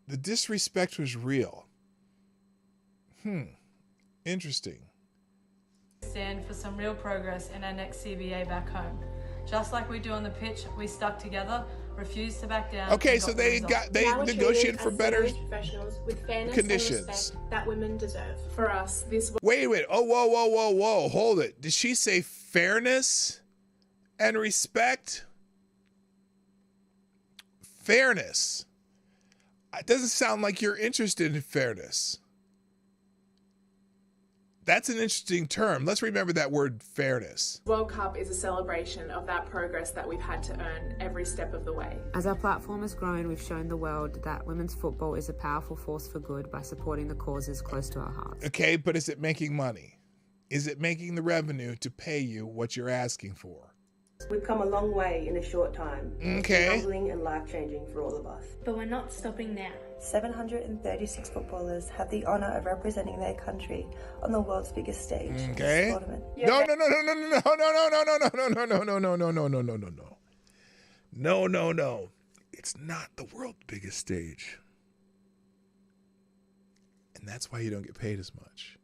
The disrespect was real. Interesting. stand for some real progress in our next CBA back home. Just like we do on the pitch, we stuck together, refused to back down. Okay, and so the they result. negotiated for better professionals with fairness conditions. and respect that women deserve. For us, this Wait. Oh, whoa. Hold it. Did she say fairness and respect? Fairness. It doesn't sound like you're interested in fairness. That's an interesting term. Let's remember that word, fairness. World Cup is a celebration of that progress that we've had to earn every step of the way. As our platform has grown, we've shown the world that women's football is a powerful force for good by supporting the causes close to our hearts. Okay, but is it making money? Is it making the revenue to pay you what you're asking for? We've come a long way in a short time. Okay. It's humbling and life-changing for all of us. But we're not stopping now. 736 footballers have the honour of representing their country on the world's biggest stage. Okay. No. It's not the world's biggest stage. And that's why you don't get paid as much.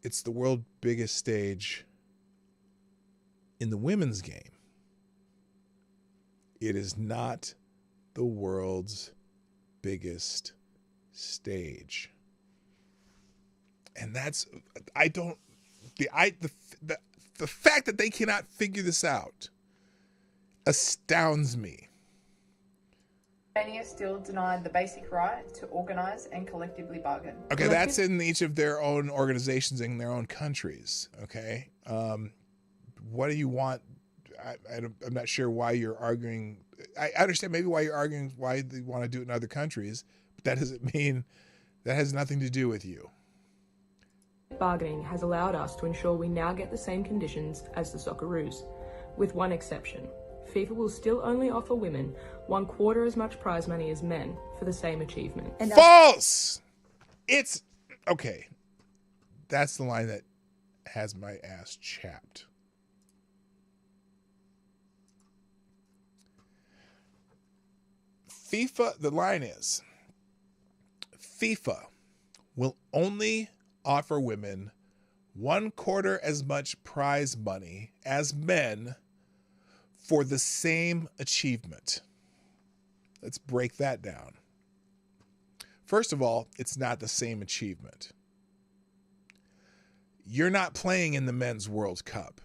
It's the world's biggest stage in the women's game. It is not the world's biggest stage. And that's, the fact that they cannot figure this out astounds me. Romania still denied the basic right to organise and collectively bargain. Okay, that's in each of their own organizations in their own countries, okay? What do you want? I'm not sure why you're arguing. I understand maybe why you're arguing why they want to do it in other countries, but that doesn't mean that has nothing to do with you. Bargaining has allowed us to ensure we now get the same conditions as the Socceroos, with one exception. FIFA will still only offer women 1/4 as much prize money as men for the same achievement. False! It's okay. That's the line that has my ass chapped. FIFA, the line is, FIFA will only offer women 1/4 as much prize money as men for the same achievement. Let's break that down. First of all, it's not the same achievement. You're not playing in the Men's World Cup.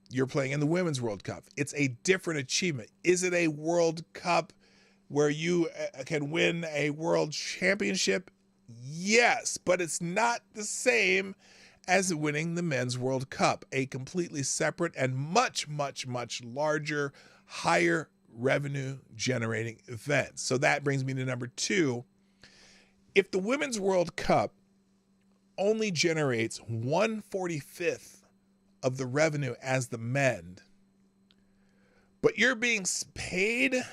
You're playing in the Women's World Cup. It's a different achievement. Is it a World Cup where you can win a world championship? Yes, but it's not the same as winning the Men's World Cup, a completely separate and much, much, much larger, higher revenue generating event. So that brings me to number 2. If the Women's World Cup only generates 1/45 of the revenue as the men, but you're being paid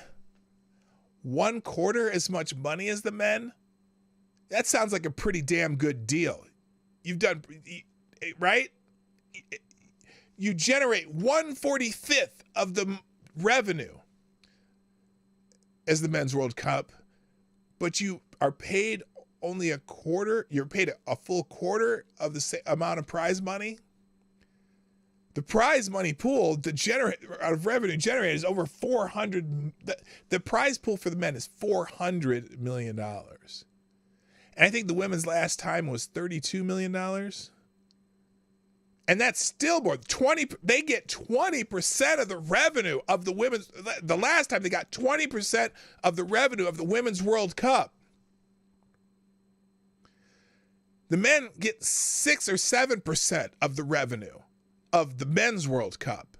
1/4 as much money as the men, that sounds like a pretty damn good deal. You've done, right? You generate 1/45 of the revenue as the Men's World Cup, but you are paid only a quarter. You're paid a full quarter of the amount of prize money. The prize money pool out of revenue generated is over 400. The prize pool for the men is $400 million. And I think the women's last time was $32 million. And that's still more. They get 20% of the revenue of the women's. The last time they got 20% of the revenue of the Women's World Cup. The men get 6 or 7% of the revenue of the Men's World Cup.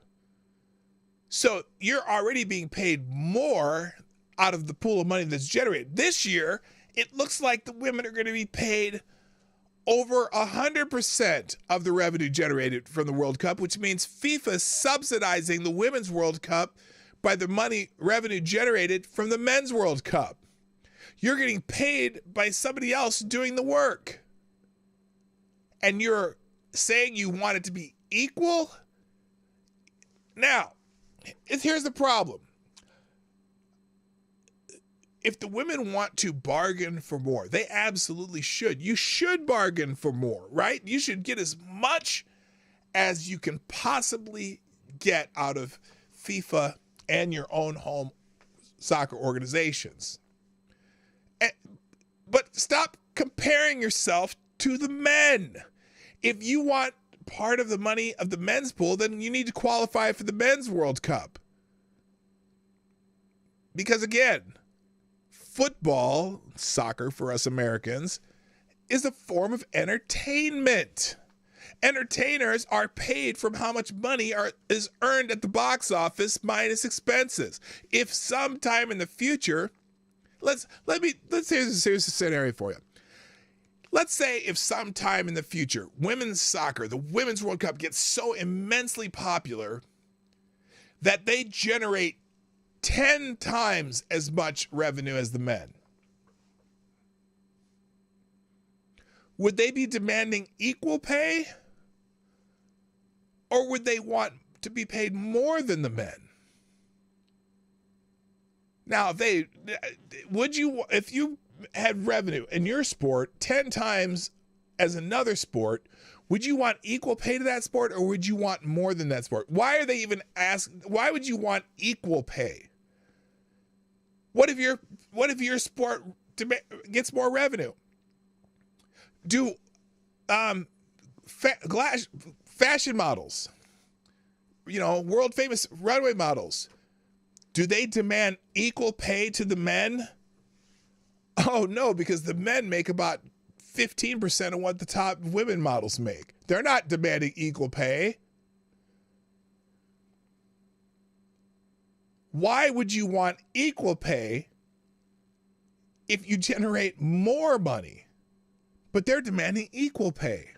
So you're already being paid more out of the pool of money that's generated. This year, it looks like the women are going to be paid over 100% of the revenue generated from the World Cup, which means FIFA is subsidizing the Women's World Cup by the revenue generated from the Men's World Cup. You're getting paid by somebody else doing the work. And you're saying you want it to be equal. Now, here's the problem. If the women want to bargain for more, they absolutely should. You should bargain for more, right? You should get as much as you can possibly get out of FIFA and your own home soccer organizations. But stop comparing yourself to the men. If you want part of the money of the men's pool, then you need to qualify for the men's World Cup. Because again, football, soccer for us Americans, is a form of entertainment. Entertainers are paid from how much money is earned at the box office minus expenses. If sometime in the future, here's a scenario for you. Let's say if sometime in the future, women's soccer, the Women's World Cup gets so immensely popular that they generate 10 times as much revenue as the men. Would they be demanding equal pay? Or would they want to be paid more than the men? Now, if you had revenue in your sport 10 times as another sport, would you want equal pay to that sport, or would you want more than that sport? Why are they even asking? Why would you want equal pay? What if your sport gets more revenue? Do fashion models, world famous runway models, do they demand equal pay to the men? Oh no, because the men make about 15% of what the top women models make. They're not demanding equal pay. Why would you want equal pay if you generate more money? But they're demanding equal pay.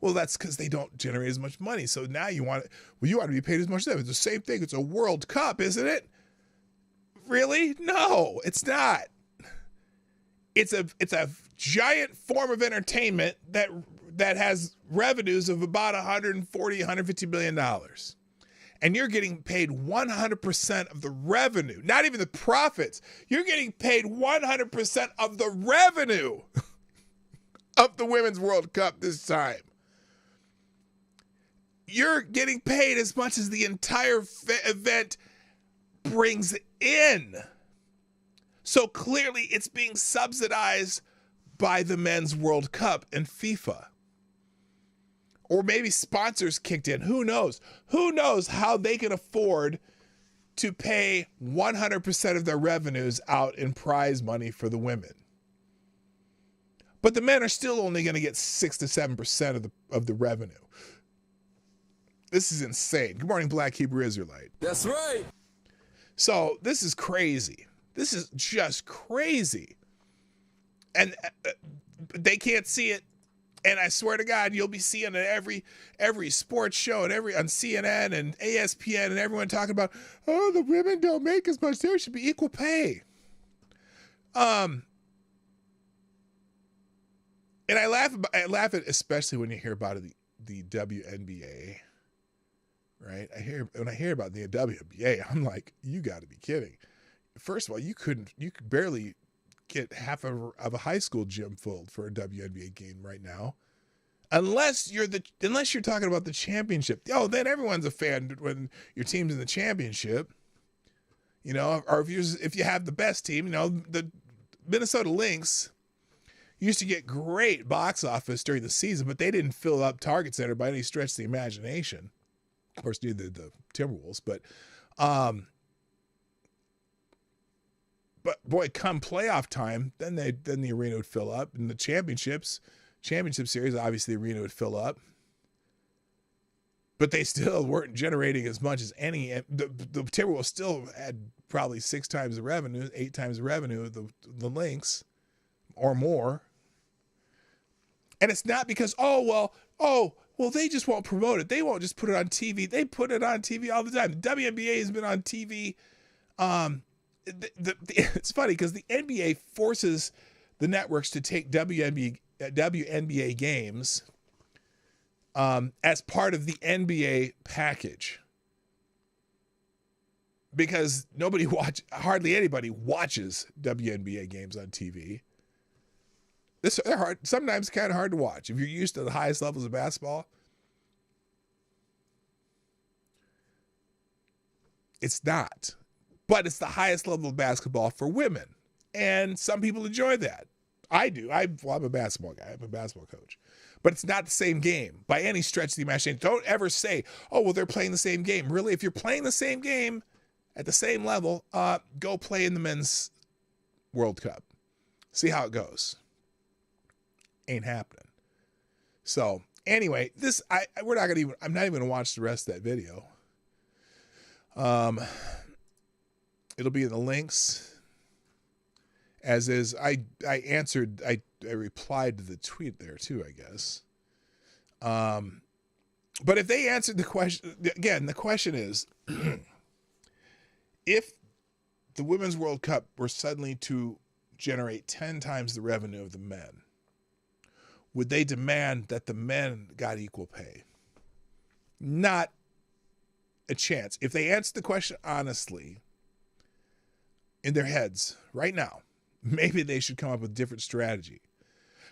Well, that's because they don't generate as much money. So now you want to be paid as much as them. It's the same thing. It's a World Cup, isn't it? Really? No, it's not. It's a giant form of entertainment that has revenues of about $140, $150 billion. And you're getting paid 100% of the revenue, not even the profits. You're getting paid 100% of the revenue of the Women's World Cup this time. You're getting paid as much as the entire event brings in. So clearly it's being subsidized by the Men's World Cup and FIFA. Or maybe sponsors kicked in. Who knows? Who knows how they can afford to pay 100% of their revenues out in prize money for the women. But the men are still only going to get 6 to 7% of the revenue. This is insane. Good morning, Black Hebrew Israelite. That's right. So this is crazy. This is just crazy. And they can't see it. And I swear to God, you'll be seeing it every sports show and on CNN and ESPN and everyone talking about, oh, the women don't make as much. There should be equal pay. And I laugh at especially when you hear about the WNBA, right? When I hear about the WNBA, I'm like, you got to be kidding. First of all, you could barely get half of a high school gym filled for a WNBA game right now, unless you're talking about the championship. Oh, then everyone's a fan when your team's in the championship, or if you have the best team. The Minnesota Lynx used to get great box office during the season, but they didn't fill up Target Center by any stretch of the imagination. Of course, neither did the Timberwolves, but boy, come playoff time, then the arena would fill up. And the championship series, obviously the arena would fill up. But they still weren't generating as much as any. The Timberwolves still had probably 6 times the revenue, 8 times the revenue of the Lynx or more. And it's not because, well, they just won't promote it. They won't just put it on TV. They put it on TV all the time. The WNBA has been on TV. It's funny because the NBA forces the networks to take WNBA games as part of the NBA package. Because hardly anybody watches WNBA games on TV. They're hard, sometimes kind of hard to watch. If you're used to the highest levels of basketball, it's not. But it's the highest level of basketball for women. And some people enjoy that. I do. I'm a basketball guy. I'm a basketball coach. But it's not the same game by any stretch of the imagination. Don't ever say, oh, well, they're playing the same game. Really, if you're playing the same game at the same level, go play in the Men's World Cup. See how it goes. Ain't happening. So anyway, I'm not even gonna watch the rest of that video. It'll be in the links. As is, I replied to the tweet there too, I guess. But if they answered the question, again, the question is, if the Women's World Cup were suddenly to generate 10 times the revenue of the men, would they demand that the men got equal pay? Not a chance. If they answer the question honestly, in their heads right now, maybe they should come up with a different strategy,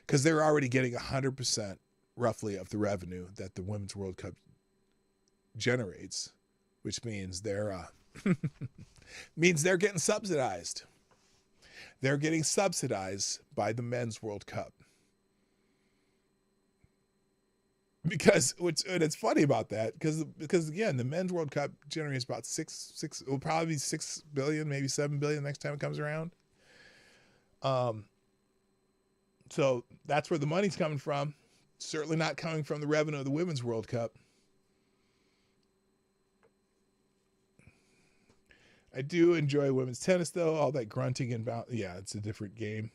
because they're already getting 100% roughly of the revenue that the Women's World Cup generates, which means they're getting subsidized. They're getting subsidized by the Men's World Cup. Because it's funny about that, because again, the Men's World Cup generates about it will probably be 6 billion, maybe 7 billion next time it comes around. So that's where the money's coming from. Certainly not coming from the revenue of the Women's World Cup. I do enjoy women's tennis, though. All that grunting and yeah, it's a different game.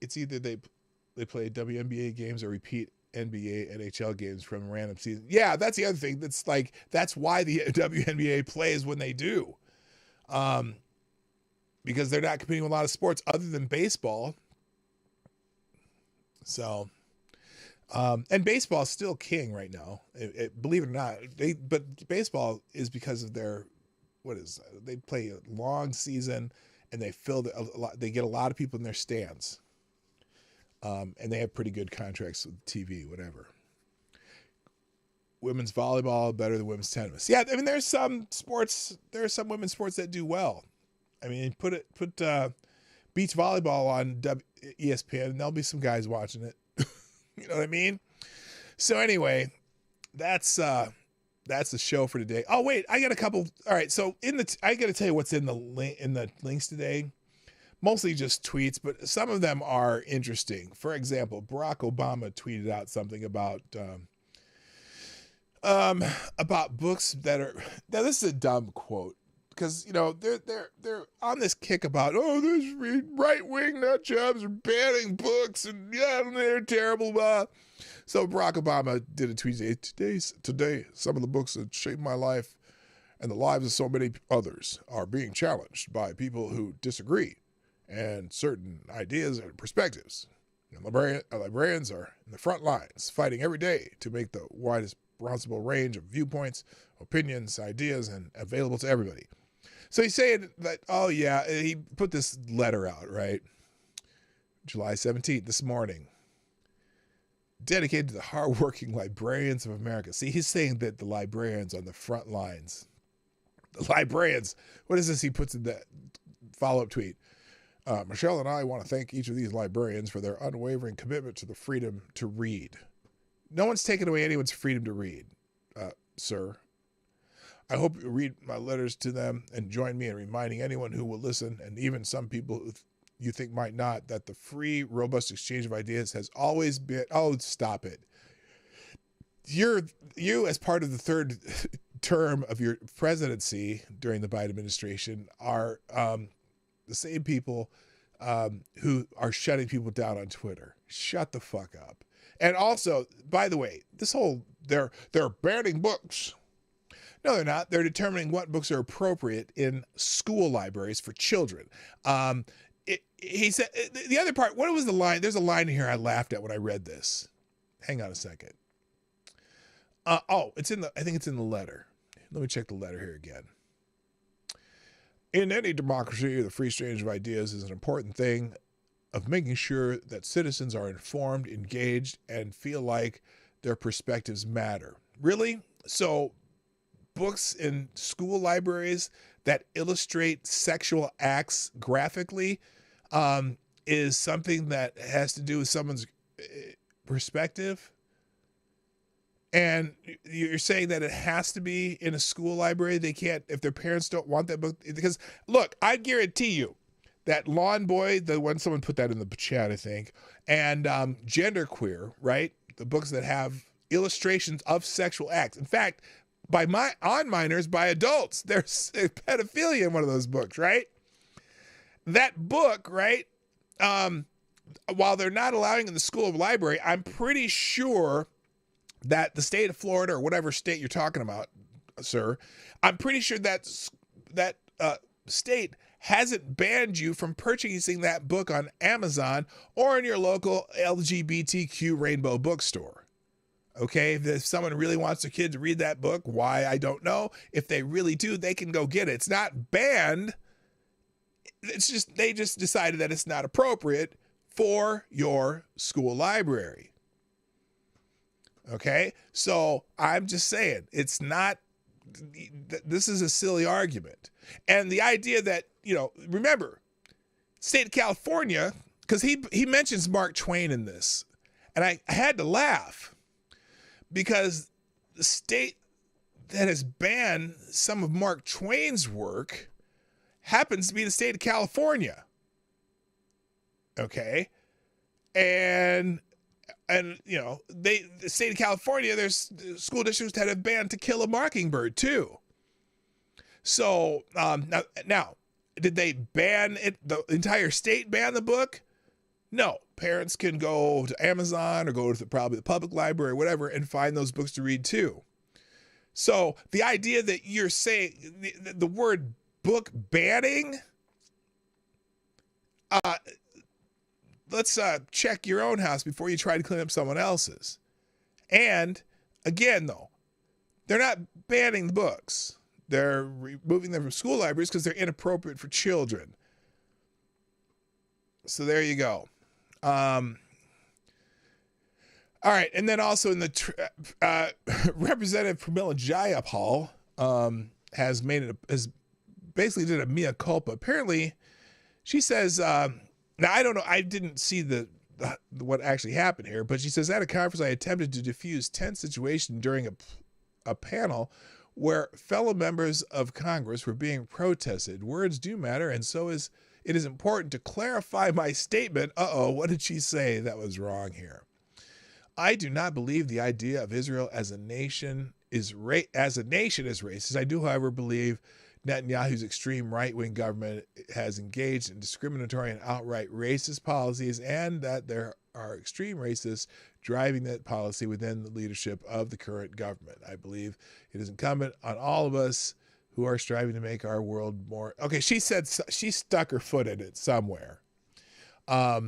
It's either they play WNBA games or repeat NBA, NHL games from random seasons. Yeah, that's the other thing. That's why the WNBA plays when they do. Because they're not competing with a lot of sports other than baseball. So, and baseball is still king right now. Believe it or not, but baseball is because of they play a long season and they they get a lot of people in their stands. And they have pretty good contracts with TV, whatever. Women's volleyball better than women's tennis. Yeah, I mean, there are some women's sports that do well. I mean, put beach volleyball on ESPN, and there'll be some guys watching it. You know what I mean? So anyway, that's the show for today. Oh wait, I got a couple. All right, so I got to tell you what's in the links today. Mostly just tweets, but some of them are interesting. For example, Barack Obama tweeted out something about books that are. Now this is a dumb quote, because they're on this kick about, oh, this right wing nut jobs are banning books and yeah, they're terrible. So Barack Obama did a tweet today. Some of the books that shaped my life and the lives of so many others are being challenged by people who disagree and certain ideas and perspectives. And librarians are in the front lines, fighting every day to make the widest possible range of viewpoints, opinions, ideas, and available to everybody. So he's saying that, oh yeah, he put this letter out, right? July 17th, this morning. Dedicated to the hardworking librarians of America. See, he's saying that the librarians on the front lines, the librarians, what is this he puts in that follow-up tweet? Michelle and I want to thank each of these librarians for their unwavering commitment to the freedom to read. No one's taken away anyone's freedom to read, sir. I hope you read my letters to them and join me in reminding anyone who will listen, and even some people who you think might not, that the free, robust exchange of ideas has always been... Oh, stop it. You, as part of the third term of your presidency during the Biden administration, are... the same people who are shutting people down on Twitter. Shut the fuck up. And also, by the way, they're banning books. No, they're not. They're determining what books are appropriate in school libraries for children. He said, the other part, what was the line? There's a line here I laughed at when I read this. Hang on a second. It's in the. I think it's in the letter. Let me check the letter here again. In any democracy, the free exchange of ideas is an important thing of making sure that citizens are informed, engaged, and feel like their perspectives matter. Really? So books in school libraries that illustrate sexual acts graphically is something that has to do with someone's perspective? And you're saying that it has to be in a school library? They can't, if their parents don't want that book? Because, look, I guarantee you that Lawn Boy, the one, someone put that in the chat, I think, and Genderqueer, right? The books that have illustrations of sexual acts. In fact, on minors, by adults. There's pedophilia in one of those books, right? That book, right, while they're not allowing in the school library, I'm pretty sure that the state of Florida, or whatever state you're talking about, sir, I'm pretty sure that state hasn't banned you from purchasing that book on Amazon or in your local LGBTQ rainbow bookstore. Okay, if someone really wants their kid to read that book, why, I don't know. If they really do, they can go get it. It's not banned. It's just, they just decided that it's not appropriate for your school library. Okay, so I'm just saying, it's not, this is a silly argument. And the idea that, remember, state of California, because he mentions Mark Twain in this, and I had to laugh, because the state that has banned some of Mark Twain's work happens to be the state of California. Okay, and the state of California, there's school districts that have banned To Kill a Mockingbird too. So now, did they ban it? The entire state ban the book? No. Parents can go to Amazon or go to probably the public library or whatever and find those books to read too. So the idea that you're saying the word book banning, let's check your own house before you try to clean up someone else's. And again, though, they're not banning the books. They're removing them from school libraries because they're inappropriate for children. So there you go. All right, and then also in the Representative Pramila Jayapal has basically did a mea culpa. Apparently, she says. Now, I don't know. I didn't see what actually happened here, but she says, at a conference, I attempted to diffuse tense situation during a panel where fellow members of Congress were being protested. Words do matter, and so it is important to clarify my statement. What did she say that was wrong here? I do not believe the idea of Israel as a nation is racist. I do, however, believe Netanyahu's extreme right-wing government has engaged in discriminatory and outright racist policies, and that there are extreme racists driving that policy within the leadership of the current government. I believe it is incumbent on all of us who are striving to make our world more... Okay, she said she stuck her foot in it somewhere. I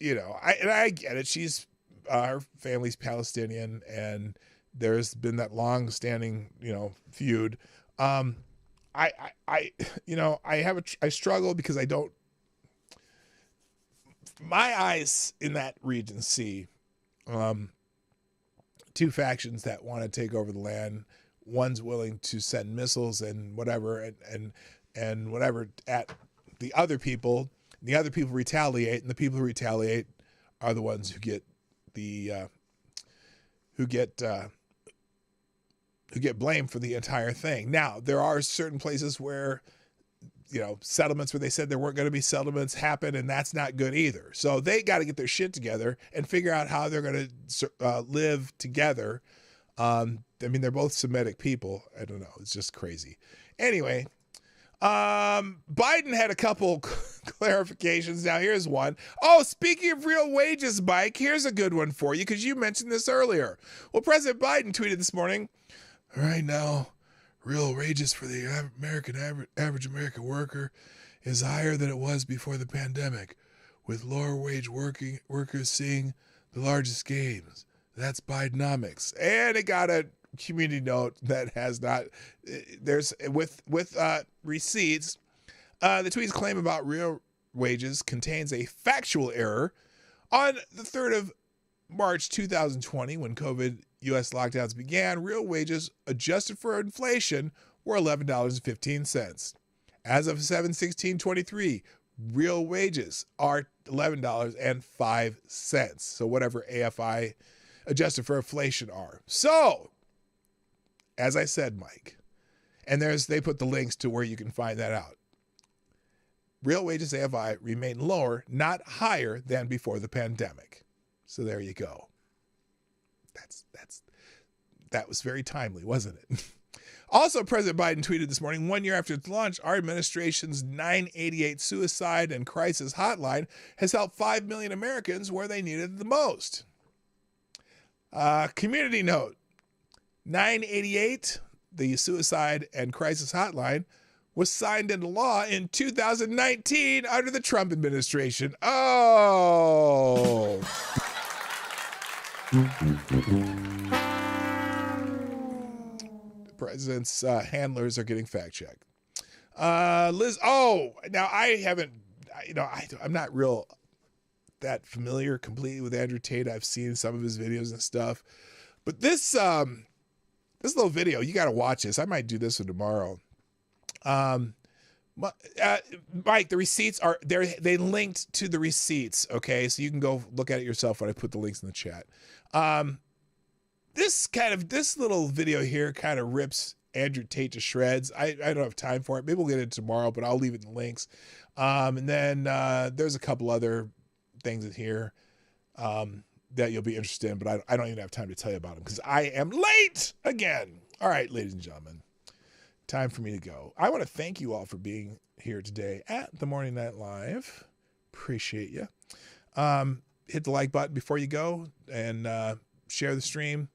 get it. She's her family's Palestinian, and there's been that long-standing, feud. I struggle because my eyes in that region see two factions that want to take over the land. One's willing to send missiles and whatever and whatever at the other people. The other people retaliate, and the people who retaliate are the ones who get blamed for the entire thing. Now, there are certain places where, settlements where they said there weren't going to be settlements happen, and that's not good either. So they got to get their shit together and figure out how they're going to live together. They're both Semitic people. I don't know. It's just crazy. Anyway, Biden had a couple clarifications. Now, here's one. Oh, speaking of real wages, Mike, here's a good one for you because you mentioned this earlier. Well, President Biden tweeted this morning, right now, real wages for the average American worker is higher than it was before the pandemic, with lower wage workers seeing the largest games. That's Bidenomics. And it got a community note that has not, there's, with receipts. The tweet's claim about real wages contains a factual error. On the 3rd of March 2020, when COVID U.S. lockdowns began, real wages adjusted for inflation were $11.15. As of 7/16/23, real wages are $11.05. So whatever AFI adjusted for inflation are. So, as I said, Mike, and they put the links to where you can find that out. Real wages AFI remain lower, not higher than before the pandemic. So there you go. That was very timely, wasn't it? Also, President Biden tweeted this morning, 1 year after its launch, our administration's 988 suicide and crisis hotline has helped 5 million Americans where they needed it the most. Community note, 988, the suicide and crisis hotline, was signed into law in 2019 under the Trump administration. Oh. The president's handlers are getting fact-checked. Liz, now I'm not real that familiar completely with Andrew Tate. I've seen some of his videos and stuff. But this little video, you got to watch this. I might do this one tomorrow. Mike, the receipts are there. They linked to the receipts. Okay. So you can go look at it yourself when I put the links in the chat. This little video here kind of rips Andrew Tate to shreds. I don't have time for it. Maybe we'll get it tomorrow, but I'll leave it in the links. And then, there's a couple other things in here, that you'll be interested in, but I don't even have time to tell you about them because I am late again. All right, ladies and gentlemen. Time for me to go. I want to thank you all for being here today at the Morning Night Live. Appreciate you. Hit the like button before you go and share the stream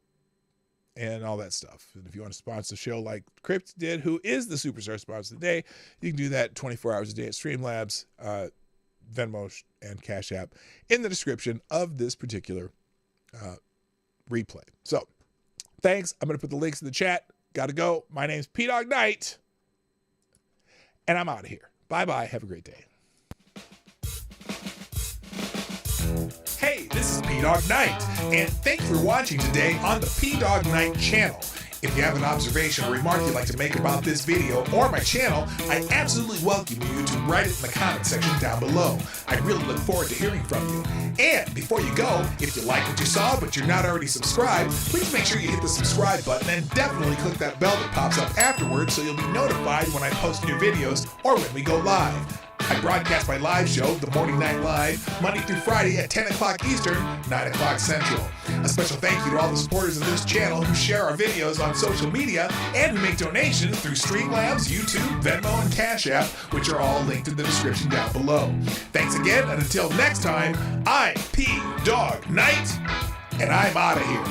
and all that stuff. And if you want to sponsor the show like Crypt did, who is the superstar sponsor today, you can do that 24 hours a day at Streamlabs, Venmo, and Cash App in the description of this particular replay. So thanks. I'm going to put the links in the chat. Got to go. My name's P-Dog Knight, and I'm out of here. Bye-bye. Have a great day. Hey, this is P-Dog Knight, and thank you for watching today on the P-Dog Knight channel. If you have an observation or remark you'd like to make about this video or my channel, I absolutely welcome you to write it in the comment section down below. I really look forward to hearing from you. And before you go, if you like what you saw but you're not already subscribed, please make sure you hit the subscribe button and definitely click that bell that pops up afterwards so you'll be notified when I post new videos or when we go live. I broadcast my live show, The Morning Night Live, Monday through Friday at 10 o'clock Eastern, 9 o'clock Central. A special thank you to all the supporters of this channel who share our videos on social media and who make donations through Streamlabs, YouTube, Venmo, and Cash App, which are all linked in the description down below. Thanks again, and until next time, I'm P-Dog Knight, and I'm out of here.